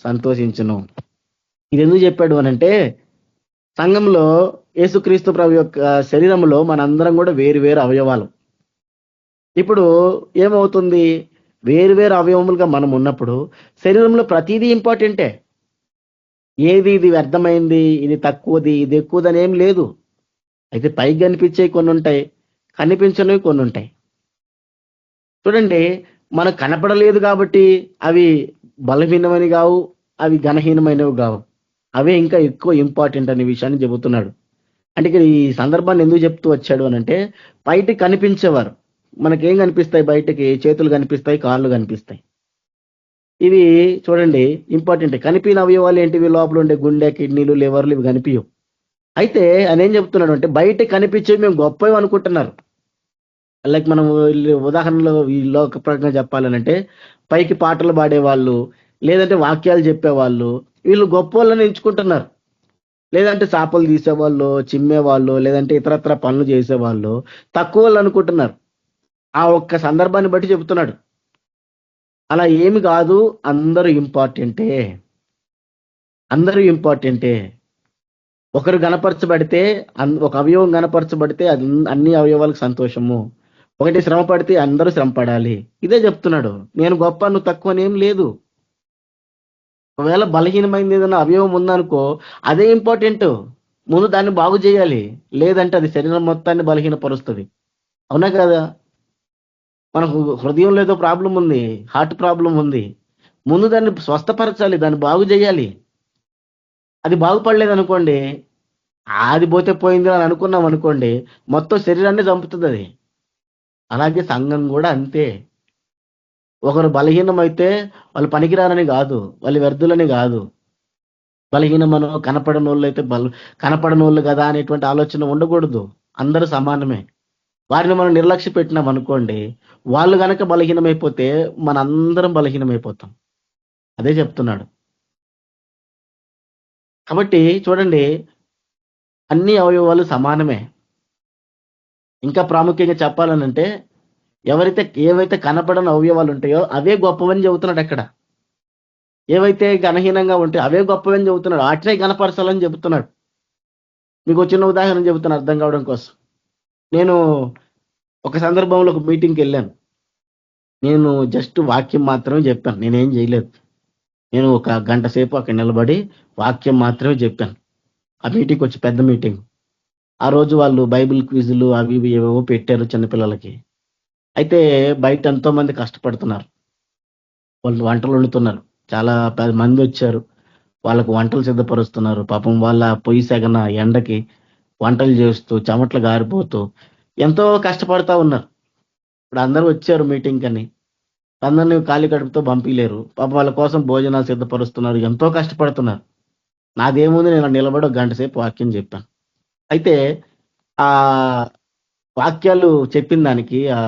సంతోషించును. ఇది ఎందుకు చెప్పాడు అనంటే సంఘంలో యేసుక్రీస్తు ప్రభు యొక్క శరీరంలో మనందరం కూడా వేరు వేరు అవయవాలు. ఇప్పుడు ఏమవుతుంది? వేరు అవయవములుగా మనం ఉన్నప్పుడు శరీరంలో ప్రతిదీ ఇంపార్టెంటే. ఏది ఇది వ్యర్థమైంది, ఇది తక్కువది, ఇది ఎక్కువదని ఏం లేదు. అయితే పైకి కనిపించేవి కొన్ని ఉంటాయి, కనిపించనివి కొన్ని ఉంటాయి. చూడండి, మనకు కనపడలేదు కాబట్టి అవి బలహీనమని కావు, అవి ఘనహీనమైనవి కావు. అవే ఇంకా ఎక్కువ ఇంపార్టెంట్ అనే విషయాన్ని చెబుతున్నాడు. అంటే ఇక్కడ ఈ సందర్భాన్ని ఎందుకు చెప్తూ వచ్చాడు అనంటే బయటికి కనిపించేవారు. మనకేం కనిపిస్తాయి? బయటకి చేతులు కనిపిస్తాయి, కాళ్ళు కనిపిస్తాయి. ఇవి చూడండి ఇంపార్టెంట్. కనిపిన అవయవాలు ఏంటివి? లోపల ఉండే గుండె, కిడ్నీలు, లివర్లు ఇవి కనిపించవు. అయితే ఆయన ఏం చెప్తున్నాడు అంటే బయట కనిపించేవి మేము గొప్పవి అనుకుంటున్నారు. లైక్ మనం ఉదాహరణలో ఈ లోక ప్రకారం చెప్పాలనంటే పైకి పాటలు పాడేవాళ్ళు, లేదంటే వాక్యాలు చెప్పేవాళ్ళు, వీళ్ళు గొప్ప వాళ్ళని ఎంచుకుంటున్నారు. లేదంటే చేపలు తీసేవాళ్ళు, చిమ్మేవాళ్ళు, లేదంటే ఇతరత్ర పనులు చేసేవాళ్ళు తక్కువ వాళ్ళు అనుకుంటున్నారు. ఆ ఒక్క సందర్భాన్ని బట్టి చెబుతున్నాడు. అలా ఏమి కాదు, అందరూ ఇంపార్టెంటే. అందరూ ఇంపార్టెంటే. ఒకరు గణపరచబడితే, ఒక అవయవం గణపరచబడితే అన్ని అవయవాలకు సంతోషము. ఒకటి శ్రమ పడితే అందరూ శ్రమ పడాలి. ఇదే చెప్తున్నాడు. నేను గొప్ప, నువ్వు తక్కువ అనేం లేదు. ఒకవేళ బలహీనమైంది ఏదైనా అవయవం ఉందనుకో, అదే ఇంపార్టెంట్. ముందు దాన్ని బాగు చేయాలి, లేదంటే అది శరీరం మొత్తాన్ని బలహీనపరుస్తుంది. అవునా కదా? మనకు హృదయంలో ఏదో ప్రాబ్లం ఉంది, హార్ట్ ప్రాబ్లం ఉంది, ముందు దాన్ని స్వస్థపరచాలి, దాన్ని బాగు చేయాలి. అది బాగుపడలేదు అనుకోండి, అది పోతే పోయింది అని అనుకున్నాం అనుకోండి, మొత్తం శరీరాన్ని చంపుతుంది అది. అలాగే సంఘం కూడా అంతే. ఒకరు బలహీనమైతే వాళ్ళు పనికిరారని కాదు, వాళ్ళు వ్యర్థులని కాదు. బలహీనమనో కనపడని వాళ్ళు అయితే కనపడని వాళ్ళు కదా అనేటువంటి ఆలోచన ఉండకూడదు. అందరూ సమానమే. వారిని మనం నిర్లక్ష్య పెట్టినాం అనుకోండి, వాళ్ళు కనుక బలహీనమైపోతే మనందరం బలహీనమైపోతాం. అదే చెప్తున్నాడు. కాబట్టి చూడండి, అన్ని అవయవాలు సమానమే. ఇంకా ప్రాముఖ్యంగా చెప్పాలనంటే ఏవైతే కనపడని అవయవాలు ఉంటాయో అవే గొప్పవని చెబుతున్నాడు అక్కడ. ఏవైతే ఘనహీనంగా ఉంటాయో అవే గొప్పవని చెబుతున్నాడు. వాటినే గణపరచాలని చెబుతున్నాడు. మీకు ఒక చిన్న ఉదాహరణ చెబుతాను అర్థం కావడం కోసం. నేను ఒక సందర్భంలో ఒక మీటింగ్కి వెళ్ళాను. నేను జస్ట్ వాక్యం మాత్రమే చెప్పాను, నేనేం చేయలేదు. నేను ఒక గంట సేపు అక్కడ నిలబడి వాక్యం మాత్రమే చెప్పాను. ఆ మీటింగ్ వచ్చి పెద్ద మీటింగ్. ఆ రోజు వాళ్ళు బైబిల్ క్విజులు అవి ఇవి ఏవేవో పెట్టారు చిన్నపిల్లలకి. అయితే బయట ఎంతో మంది కష్టపడుతున్నారు, వాళ్ళు వంటలు వండుతున్నారు. చాలా మంది వచ్చారు, వాళ్ళకు వంటలు సిద్ధపరుస్తున్నారు. పాపం వాళ్ళ పొయ్యి సెగన ఎండకి వంటలు చేస్తూ చెమటలు గారిపోతూ ఎంతో కష్టపడతా ఉన్నారు. ఇప్పుడు అందరూ వచ్చారు మీటింగ్ అని, అందరినీ ఖాళీ కడుపుతో పంపించలేరు. పాపం వాళ్ళ కోసం భోజనాలు సిద్ధపరుస్తున్నారు, ఎంతో కష్టపడుతున్నారు. నాదేముంది, నేను నిలబడి ఒక గంట సేపు వాక్యం చెప్పాను. అయితే ఆ వాక్యాలు చెప్పిన దానికి, ఆ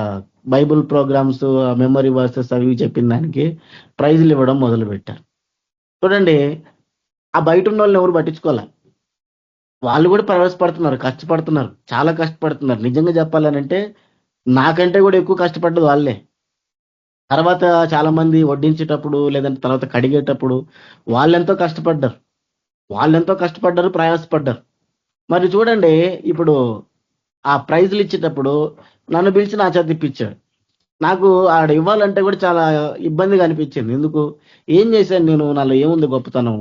బైబుల్ ప్రోగ్రామ్స్, మెమరీ వర్సెస్ అవి చెప్పిన దానికి ప్రైజులు ఇవ్వడం మొదలు పెట్టారు. చూడండి, ఆ బయట ఉన్న వాళ్ళని ఎవరు పట్టించుకోవాలి. వాళ్ళు కూడా ప్రవేశపడుతున్నారు, కష్టపడుతున్నారు, చాలా కష్టపడుతున్నారు. నిజంగా చెప్పాలనంటే నాకంటే కూడా ఎక్కువ కష్టపడ్డది వాళ్ళే. తర్వాత చాలా మంది వడ్డించేటప్పుడు లేదంటే తర్వాత కడిగేటప్పుడు వాళ్ళెంతో కష్టపడ్డారు, ప్రయాసపడ్డారు. మరి చూడండి, ఇప్పుడు ఆ ప్రైజులు ఇచ్చేటప్పుడు నన్ను పిలిచి నా చేత ఇప్పించాడు. నాకు ఆడ ఇవ్వాలంటే కూడా చాలా ఇబ్బందిగా అనిపించింది. ఎందుకు, ఏం చేశాను నేను, నాలో ఏముంది గొప్పతనం?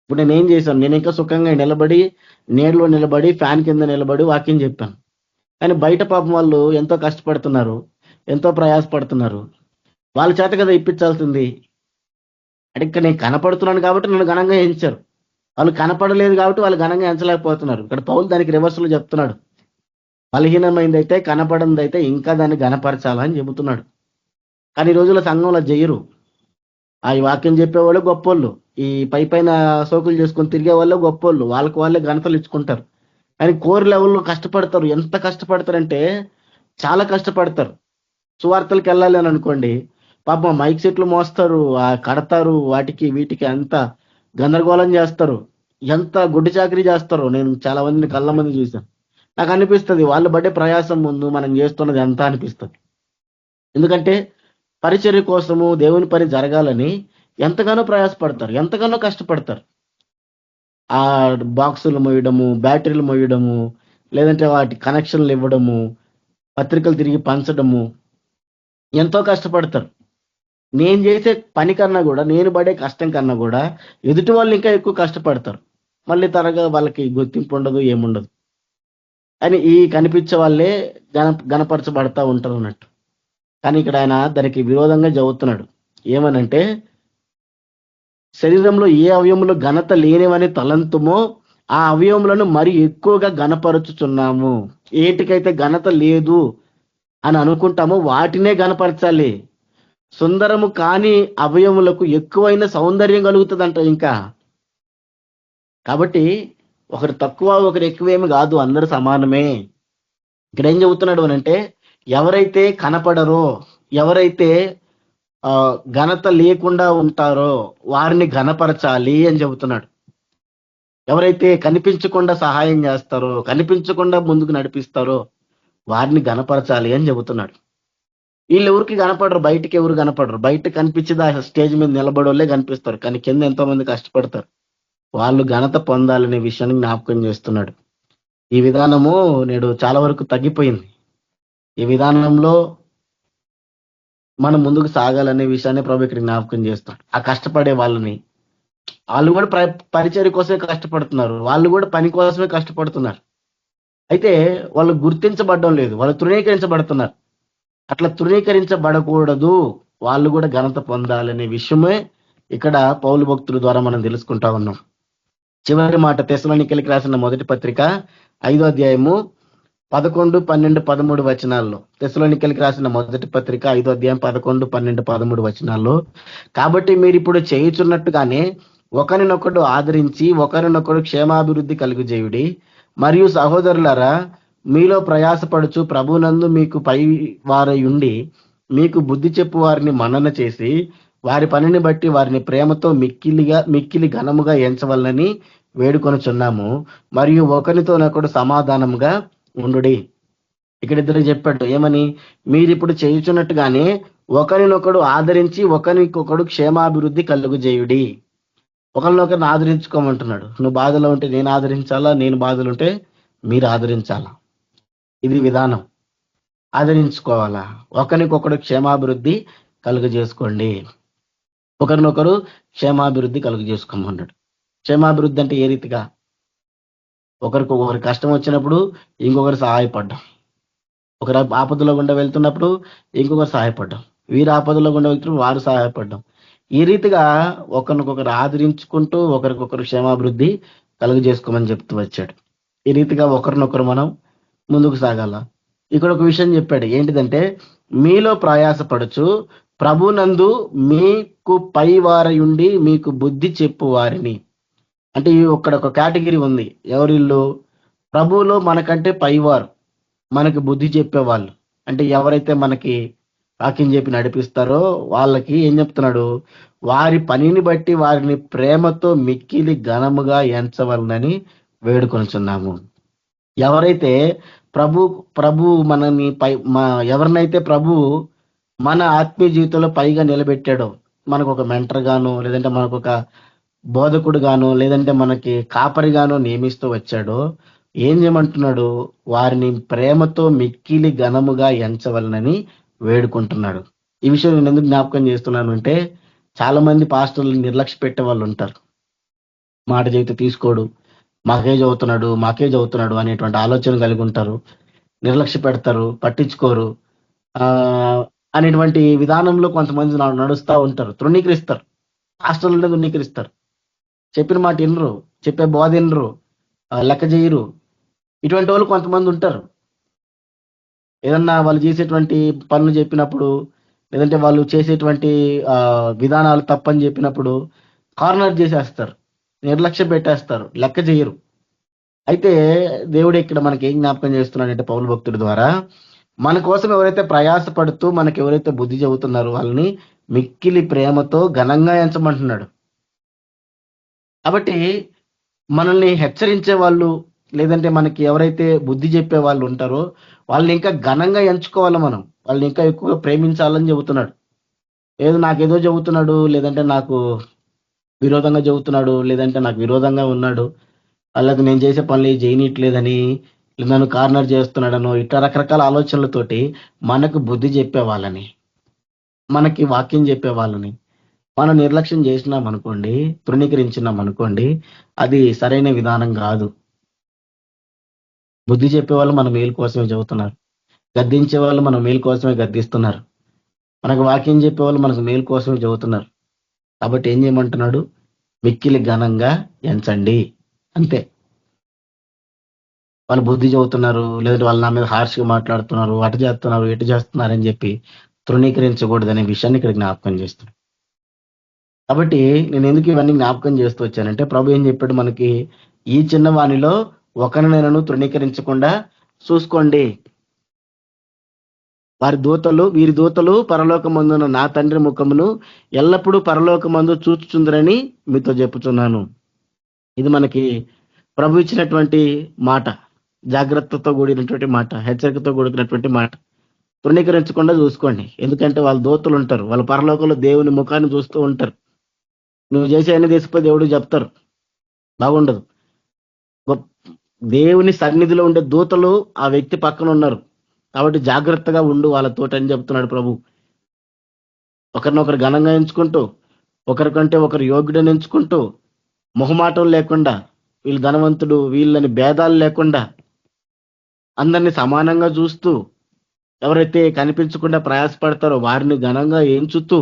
ఇప్పుడు నేను ఏం చేశాను? నేను ఇంకా సుఖంగా నిలబడి, నీడలో నిలబడి, ఫ్యాన్ కింద నిలబడి వాక్యం చెప్పాను. కానీ బయట పాపం వాళ్ళు ఎంతో కష్టపడుతున్నారు, ఎంతో ప్రయాసపడుతున్నారు. వాళ్ళ చేత కదా ఇప్పించాల్సింది. అంటే ఇక్కడ నేను కనపడుతున్నాను కాబట్టి నన్ను ఘనంగా ఎంచారు. వాళ్ళు కనపడలేదు కాబట్టి వాళ్ళు ఘనంగా ఎంచలేకపోతున్నారు. ఇక్కడ పౌలు దానికి రివర్స్లో చెప్తున్నాడు. బలహీనమైందైతే, కనపడిందైతే ఇంకా దాన్ని ఘనపరచాలని చెబుతున్నాడు. కానీ ఈ రోజుల్లో సంఘంలో చెయ్యరు. ఈ వాక్యం చెప్పేవాళ్ళు గొప్పోళ్ళు, ఈ పైన సోకులు చేసుకొని తిరిగే వాళ్ళు గొప్పోళ్ళు, వాళ్ళకి వాళ్ళే ఘనతలు ఇచ్చుకుంటారు. కానీ కోర్ లెవెల్లో కష్టపడతారు. ఎంత కష్టపడతారంటే చాలా కష్టపడతారు. సువార్తలకు వెళ్ళాలి అని అనుకోండి, పాపం మైక్ సెట్లు మోస్తారు, కడతారు, వాటికి వీటికి అంత గందరగోళం చేస్తారు, ఎంత గుడ్డి చాకరీ చేస్తారో నేను చాలా మందిని కళ్ళ మంది చూశాను. నాకు అనిపిస్తుంది వాళ్ళు పడే ప్రయాసం ముందు మనం చేస్తున్నది ఎంత అనిపిస్తుంది. ఎందుకంటే పరిచర్య కోసము, దేవుని పని జరగాలని ఎంతగానో ప్రయాసపడతారు, ఎంతగానో కష్టపడతారు. ఆ బాక్సులు మోయడము, బ్యాటరీలు మోయడము, లేదంటే వాటి కనెక్షన్లు ఇవ్వడము, పత్రికలు తిరిగి పంచడము, ఎంతో కష్టపడతారు. నేను చేసే పని కన్నా కూడా, నేను పడే కష్టం కన్నా కూడా ఎదుటి వాళ్ళు ఇంకా ఎక్కువ కష్టపడతారు. మళ్ళీ త్వరగా వాళ్ళకి గుర్తింపు ఉండదు, ఏముండదు. అని ఈ కనిపించే వాళ్ళే గణపరచబడతా ఉంటారు అన్నట్టు. కానీ ఇక్కడ ఆయన దానికి విరోధంగా చెబుతున్నాడు. ఏమనంటే, శరీరంలో ఏ అవయములు ఘనత లేనివని తలంతుమో ఆ అవయములను మరి ఎక్కువగా ఘనపరచుచున్నాము. ఏటికైతే ఘనత లేదు అని అనుకుంటామో వాటినే ఘనపరచాలి. సుందరము కాని అవయములకు ఎక్కువైన సౌందర్యం కలుగుతుందంట ఇంకా. కాబట్టి ఒకరు తక్కువ, ఒకరు ఎక్కువేమి కాదు, అందరూ సమానమే. ఇక్కడ ఏం చెబుతున్నాడు అనంటే, ఎవరైతే కనపడరో, ఎవరైతే ఘనత లేకుండా ఉంటారో వారిని ఘనపరచాలి అని చెబుతున్నాడు. ఎవరైతే కనిపించకుండా సహాయం చేస్తారో, కనిపించకుండా ముందుకు నడిపిస్తారో వారిని ఘనపరచాలి అని చెబుతున్నాడు. వీళ్ళు ఎవరికి కనపడరు, బయటికి ఎవరు కనపడరు. బయట కనిపించేది ఆ స్టేజ్ మీద నిలబడోళ్ళే కనిపిస్తారు, కానీ కింద ఎంతో మంది కష్టపడతారు. వాళ్ళు ఘనత పొందాలనే విషయాన్ని జ్ఞాపకం చేస్తున్నాడు. ఈ విధానము నేడు చాలా వరకు తగ్గిపోయింది. ఈ విధానంలో మనం ముందుకు సాగాలనే విషయాన్ని ప్రభు ఇక్కడ జ్ఞాపకం చేస్తాడు. ఆ కష్టపడే వాళ్ళని, వాళ్ళు కూడా పరిచర్య కోసమే కష్టపడుతున్నారు, వాళ్ళు కూడా పని కోసమే కష్టపడుతున్నారు. అయితే వాళ్ళు గుర్తించబడడం లేదు, వాళ్ళు తృణీకరించబడుతున్నారు. అట్లా తృణీకరించబడకూడదు, వాళ్ళు కూడా ఘనత పొందాలనే విషయమే ఇక్కడ పౌలు భక్తుల ద్వారా మనం తెలుసుకుంటా ఉన్నాం. చివరి మాట తెస్సలోనికీయులకు రాసిన మొదటి పత్రిక 5వ అధ్యాయము 11, 12, 13 వచనాల్లో. తెస్సలోనికీయులకు రాసిన మొదటి పత్రిక 5వ అధ్యాయం 11, 12, 13 వచనాల్లో, కాబట్టి మీరు ఇప్పుడు చేయుచున్నట్టుగానే ఒకరినొకడు ఆదరించి ఒకరినొకడు క్షేమాభివృద్ధి కలుగజేయుడి. మరియు సహోదరులారా, మీలో ప్రయాసపడుచు ప్రభునందు మీకు పై వారై ఉండి మీకు బుద్ధి చెప్పు వారిని మన్నన చేసి వారి పనిని బట్టి వారిని ప్రేమతో మిక్కిలి ఘనముగా ఎంచవలనని వేడుకొనుచున్నాము. మరియు ఒకరితోనొకడు సమాధానముగా ఉండుడి. ఇక్కడ ఇద్దరు చెప్పాడు ఏమని, మీరిప్పుడు చేయుచున్నట్టుగానే ఒకరినొకడు ఆదరించి ఒకరికొకడు క్షేమాభివృద్ధి కలుగుజేయుడి. ఒకరినొకరిని ఆదరించుకోమంటున్నాడు. నువ్వు బాధలో ఉంటే నేను ఆదరించాలా, నేను బాధలు ఉంటే మీరు ఆదరించాలా. ఇది విధానం. ఆదరించుకోవాలా, ఒకరికొకడు క్షేమాభివృద్ధి కలుగజేసుకోండి. ఒకరినొకరు క్షేమాభివృద్ధి కలుగజేసుకోమన్నాడు. క్షేమాభివృద్ధి అంటే ఏ రీతిగా? ఒకరికి కష్టం వచ్చినప్పుడు ఇంకొకరు సహాయపడ్డాం, ఒకరు ఆపదలో గుండా వెళ్తున్నప్పుడు ఇంకొకరు సహాయపడ్డాం, వీరు ఆపదలో గుండా వెళ్తున్నప్పుడు వారు సహాయపడ్డాం. ఈ రీతిగా ఒకరినొకరు ఆదరించుకుంటూ ఒకరికొకరు క్షేమాభివృద్ధి కలుగజేసుకోమని చెప్తూ వచ్చాడు. ఈ రీతిగా ఒకరినొకరు మనం ముందుకు సాగాల. ఇక్కడ ఒక విషయం చెప్పాడు, ఏంటిదంటే మీలో ప్రయాసపడుచు ప్రభునందు మీకు పై వారయుండి మీకు బుద్ధి చెప్పు వారిని. అంటే ఇక్కడ ఒక కేటగిరీ ఉంది. ఎవరిల్లు? ప్రభువులో మనకంటే పైవారు, మనకి బుద్ధి చెప్పేవాళ్ళు. అంటే ఎవరైతే మనకి వాక్యం చెప్పి నడిపిస్తారో వాళ్ళకి ఏం చెప్తున్నాడు? వారి పనిని బట్టి వారిని ప్రేమతో మిక్కిలి ఘనముగా ఎంచవలనని వేడుకొనుచున్నాము. ఎవరైతే ప్రభు మనని ఎవరినైతే ప్రభు మన ఆత్మీయ జీవితంలో పైగా నిలబెట్టాడో, మనకు ఒక మెంటర్ గాను, లేదంటే మనకు ఒక బోధకుడు గాను, లేదంటే మనకి కాపరిగాను నియమిస్తూ వచ్చాడో, ఏం చేయమంటున్నాడు? వారిని ప్రేమతో మిక్కిలి ఘనముగా ఎంచవలనని వేడుకుంటున్నాడు. ఈ విషయం నేను ఎందుకు జ్ఞాపకం చేస్తున్నాను అంటే, చాలా మంది పాస్టర్లు నిర్లక్ష్య పెట్టే వాళ్ళు ఉంటారు. మాట చెబితే తీసుకోడు, మాకే చదువుతున్నాడు అనేటువంటి ఆలోచన కలిగి ఉంటారు. నిర్లక్ష్య పెడతారు, పట్టించుకోరు అనేటువంటి విధానంలో కొంతమంది నడుస్తూ ఉంటారు. తృణీకరిస్తారు, పాస్టర్లు తృణీకరిస్తారు. చెప్పిన మాట వినరు, చెప్పే బోధ వినరు, లెక్క చేయరు. ఇటువంటి వాళ్ళు కొంతమంది ఉంటారు. ఏదన్నా వాళ్ళు చేసేటువంటి పనులు చెప్పినప్పుడు, లేదంటే వాళ్ళు చేసేటువంటి విధానాలు తప్పని చెప్పినప్పుడు కార్నర్ చేసేస్తారు, నిర్లక్ష్య పెట్టేస్తారు, లెక్క చేయరు. అయితే దేవుడు ఇక్కడ మనకి ఏం జ్ఞాపకం చేస్తున్నాడంటే, పౌలు భక్తుడి ద్వారా మన కోసం ఎవరైతే ప్రయాసపడుతూ మనకి ఎవరైతే బుద్ధి చెబుతున్నారో వాళ్ళని మిక్కిలి ప్రేమతో ఘనంగా ఎంచమంటున్నాడు. కాబట్టి మనల్ని హెచ్చరించే వాళ్ళు, లేదంటే మనకి ఎవరైతే బుద్ధి చెప్పే వాళ్ళు ఉంటారో వాళ్ళని ఇంకా ఘనంగా ఎంచుకోవాలి. మనం వాళ్ళని ఇంకా ఎక్కువగా ప్రేమించాలని చెబుతున్నాడు. నాకేదో చెబుతున్నాడు, లేదంటే నాకు విరోధంగా చెబుతున్నాడు, లేదంటే నాకు విరోధంగా ఉన్నాడు, అలాగే నేను చేసే పనులు చేయనట్లేదని, నన్ను కార్నర్ చేస్తున్నాడనో, ఇట్లా రకరకాల ఆలోచనలతోటి మనకు బుద్ధి చెప్పే వాళ్ళని, మనకి వాక్యం చెప్పే వాళ్ళని మనం నిర్లక్ష్యం చేసినాం అనుకోండి, తృణీకరించినాం అనుకోండి, అది సరైన విధానం కాదు. బుద్ధి చెప్పే వాళ్ళు మన మేలు కోసమే చెబుతున్నారు, గద్దించే వాళ్ళు మన మేలు కోసమే గద్దిస్తున్నారు, మనకు వాక్యం చెప్పే వాళ్ళు మనకు మేలు కోసమే చెబుతున్నారు. కాబట్టి ఏం చేయమంటున్నాడు? మిక్కిలి ఘనంగా ఎంచండి, అంతే. వాళ్ళు బుద్ధి చెబుతున్నారు, లేదంటే వాళ్ళు నా మీద హార్ష్గా మాట్లాడుతున్నారు, అటు చేస్తున్నారు, ఇటు చేస్తున్నారు అని చెప్పి తృణీకరించకూడదు అనే విషయాన్ని ఇక్కడ జ్ఞాపకం చేస్తున్నాడు. కాబట్టి నేను ఎందుకు ఇవన్నీ జ్ఞాపకం చేస్తూ వచ్చానంటే, ప్రభు ఏం చెప్పాడు మనకి? ఈ చిన్న వాణిలో ఒకరినైనాను తృణీకరించకుండా చూసుకోండి. వీరి దూతలు పరలోకమందున నా తండ్రి ముఖమును ఎల్లప్పుడూ పరలోకమందు చూచుచుందరని మీతో చెప్పుచున్నాను. ఇది మనకి ప్రభు ఇచ్చినటువంటి మాట, జాగ్రత్తతో కూడినటువంటి మాట, హెచ్చరికతో కూడినటువంటి మాట. తృణీకరించకుండా చూసుకోండి. ఎందుకంటే వాళ్ళ దూతలు ఉంటారు, వాళ్ళ పరలోకంలో దేవుని ముఖాన్ని చూస్తూ ఉంటారు. నువ్వు చేసే అన్ని దేశపై దేవుడు చెప్తారు, బాగుండదు. దేవుని సన్నిధిలో ఉండే దూతలు ఆ వ్యక్తి పక్కన ఉన్నారు. కాబట్టి జాగ్రత్తగా ఉండు వాళ్ళతోటి అని చెప్తున్నాడు ప్రభు. ఒకరినొకరు ఘనంగా ఎంచుకుంటూ, ఒకరికంటే ఒకరు యోగ్యుడని ఎంచుకుంటూ, మొహమాటం లేకుండా, వీళ్ళు ధనవంతుడు వీళ్ళని భేదాలు లేకుండా అందరినీ సమానంగా చూస్తూ, ఎవరైతే కనిపించకుండా ప్రయాసపడతారో వారిని ఘనంగా ఎంచుతూ,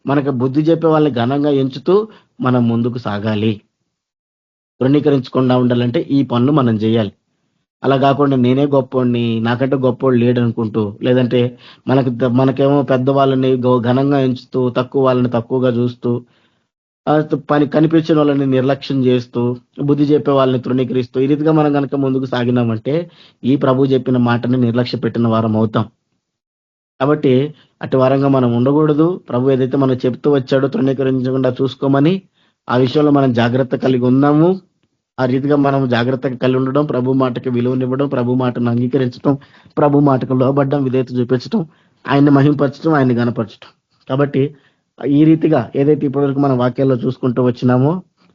మనకు బుద్ధి చెప్పే వాళ్ళని ఘనంగా ఎంచుతూ మనం ముందుకు సాగాలి. తృణీకరించకుండా ఉండాలంటే ఈ పనులు మనం చేయాలి. అలా కాకుండా నేనే గొప్పోడిని, నాకంటే గొప్పోడు లేడు అనుకుంటూ, లేదంటే మనకేమో పెద్దవాళ్ళని ఘనంగా ఎంచుతూ, తక్కువ వాళ్ళని తక్కువగా చూస్తూ, కనిపించిన వాళ్ళని నిర్లక్ష్యం చేస్తూ, బుద్ధి చెప్పే వాళ్ళని తృణీకరిస్తూ, ఈ రీతిగా మనం కనుక ముందుకు సాగినామంటే ఈ ప్రభు చెప్పిన మాటని నిర్లక్ష్య పెట్టిన వారం అవుతాం. కాబట్టి అటు వారంగా మనం ఉండకూడదు. ప్రభు ఏదైతే మనం చెప్తూ వచ్చాడో తృణీకరించకుండా చూసుకోమని ఆ విషయంలో మనం జాగ్రత్త కలిగి ఉన్నాము. ఆ రీతిగా మనం జాగ్రత్తగా కలిగి ఉండడం, ప్రభు మాటకి విలువనివ్వడం, ప్రభు మాటను అంగీకరించడం, ప్రభు మాటకు లోబడ్డం, విధేయత చూపించడం, ఆయన్ని మహింపరచడం, ఆయన్ని గణపరచడం. కాబట్టి ఈ రీతిగా ఏదైతే ఇప్పటివరకు మన వాక్యాల్లో చూసుకుంటూ వచ్చినామో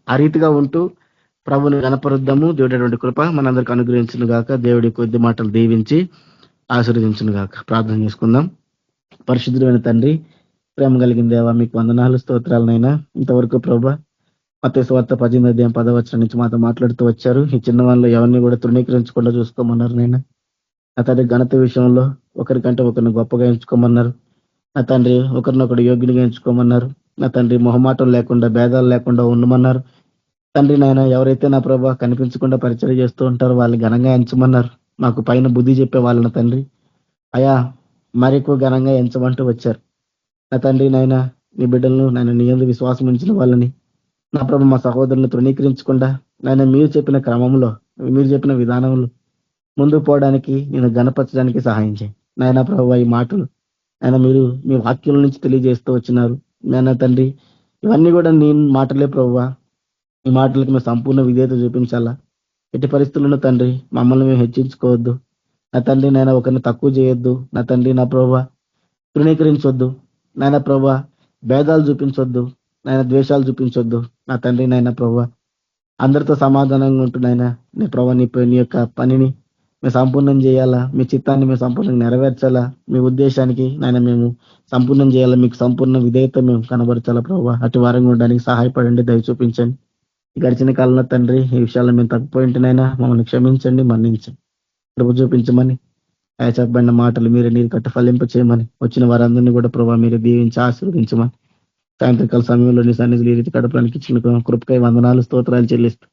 ఆ రీతిగా ఉంటూ ప్రభుని గణపరుద్దాము. దేవుడటువంటి కృప మనందరికి అనుగ్రహించును గాక. దేవుడి కొద్ది మాటలు దీవించి ఆశీర్వదించును గాక. ప్రార్థన చేసుకుందాం. పరిశుద్ధుడైన తండ్రి, ప్రేమ కలిగిన దేవా, మీకు వందనాలు, స్తోత్రాలనైనా. ఇంతవరకు ప్రభా మత్తయి సువార్త 18వ అధ్యాయం 10వ వచనం నుంచి మాతో మాట్లాడుతూ వచ్చారు. ఈ చిన్న వాళ్ళలో ఎవరిని కూడా తృణీకరించకుండా చూసుకోమన్నారు నైనా. నా తండ్రి ఘనత విషయంలో ఒకరికంటే ఒకరిని గొప్పగా ఎంచుకోమన్నారు. నా తండ్రి ఒకరినొకరు యోగ్యునిగా ఎంచుకోమన్నారు. నా తండ్రి మొహమాటం లేకుండా, భేదాలు లేకుండా ఉండమన్నారు. తండ్రి నాయన ఎవరైతే నా ప్రభా కనిపించకుండా పరిచయం చేస్తూ ఉంటారో వాళ్ళని ఘనంగా ఎంచమన్నారు. మాకు పైన బుద్ధి చెప్పే వాళ్ళని తండ్రి అయా మరెక్కువ ఘనంగా ఎంచమంటూ వచ్చారు. నా తండ్రి నాయన నీ బిడ్డలను నాయన నీ యందు విశ్వాసం ఉంచిన వాళ్ళని నా ప్రభు మా సహోదరులను తృణీకరించకుండా నాయన మీరు చెప్పిన క్రమంలో, మీరు చెప్పిన విధానంలో ముందుకు పోవడానికి, నేను గణపరచడానికి సహాయం చేయి నాయన. ప్రభు ఈ మాటలు ఆయన మీరు మీ వాక్యం నుంచి తెలియజేస్తూ వచ్చినారు నాయన తండ్రి. ఇవన్నీ కూడా నీ మాటలే ప్రభువా. ఈ మాటలకు మేము సంపూర్ణ విధేయత చూపించాలా. ఎట్టి పరిస్థితులను తండ్రి మమ్మల్ని మేము హెచ్చించుకోవద్దు. నా తండ్రి నాయన ఒకరిని తక్కువ చేయొద్దు. నా తండ్రి నా ప్రభా తృణీకరించొద్దు. నాయన ప్రభా భేదాలు చూపించొద్దు. నాయన ద్వేషాలు చూపించొద్దు. నా తండ్రి నాయన ప్రభా అందరితో సమాధానంగా ఉంటున్నాయన నీ ప్రభా నీ యొక్క పనిని మేము సంపూర్ణం చేయాలా. మీ చిత్తాన్ని మేము సంపూర్ణంగా నెరవేర్చాలా. మీ ఉద్దేశానికి నాయన మేము సంపూర్ణం చేయాలా. మీకు సంపూర్ణ విధేయత మేము కనబరచాలా ప్రభా. అటు వారంగా ఉండడానికి సహాయపడండి, దయ చూపించండి. గడిచిన కాలంలో తండ్రి ఈ విషయాల్లో మేము తప్పిపోయింటునైనా మమ్మల్ని క్షమించండి, మన్నించండి, కృప చూపించమని ఆయన చెప్పబడిన మాటలు మీరే నీరు కట్ట ఫలింప చేయమని వచ్చిన వారందరినీ కూడా ప్రభావ మీరు దీవించి ఆశీర్వదించమని సాయంత్రకాల సమయంలో నీ సన్నిధులు ఈ రీతి గడపడానికి ఇచ్చిన కృపకై వందనాలు, స్తోత్రాలు చెల్లిస్తూ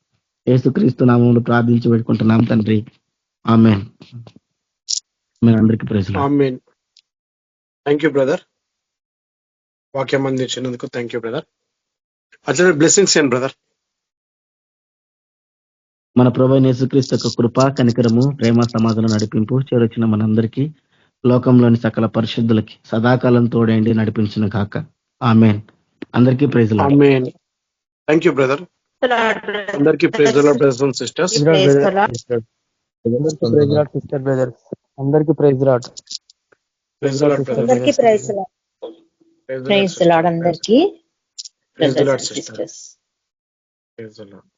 యేసుక్రీస్తు నామములో ప్రార్థించి పెట్టుకుంటున్నాం తండ్రి. ఆమేన్. అందరికీ ప్రైజ్ లార్డ్.
ఆమేన్. థ్యాంక్ యూ బ్రదర్, వాక్యం అందించినందుకు థ్యాంక్ యూ బ్రదర్. అట్లనే బ్లెస్సింగ్స్ ఏం బ్రదర్.
మన ప్రభువైన యేసుక్రీస్తు యొక్క కృప, కనికరము, ప్రేమ, సమాధానం, నడిపింపు చేరొచ్చిన మనందరికీ, లోకంలోని సకల పరిశుద్ధులకి సదాకాలం తోడేండి నడిపించిన కాక. ఆమేన్. అందరికీ ప్రైజ్ లార్డ్.
ఆమేన్. Thank you brother. అందరికీ praise Lord brothers and sisters.
Sister brothers అందరికీ praise Lord.
Praise Lord brother.
అందరికీ ప్రైజ్ లార్డ్.
ప్రైజ్ లార్డ్ అందరికీ.
Praise Lord sisters. Praise lord.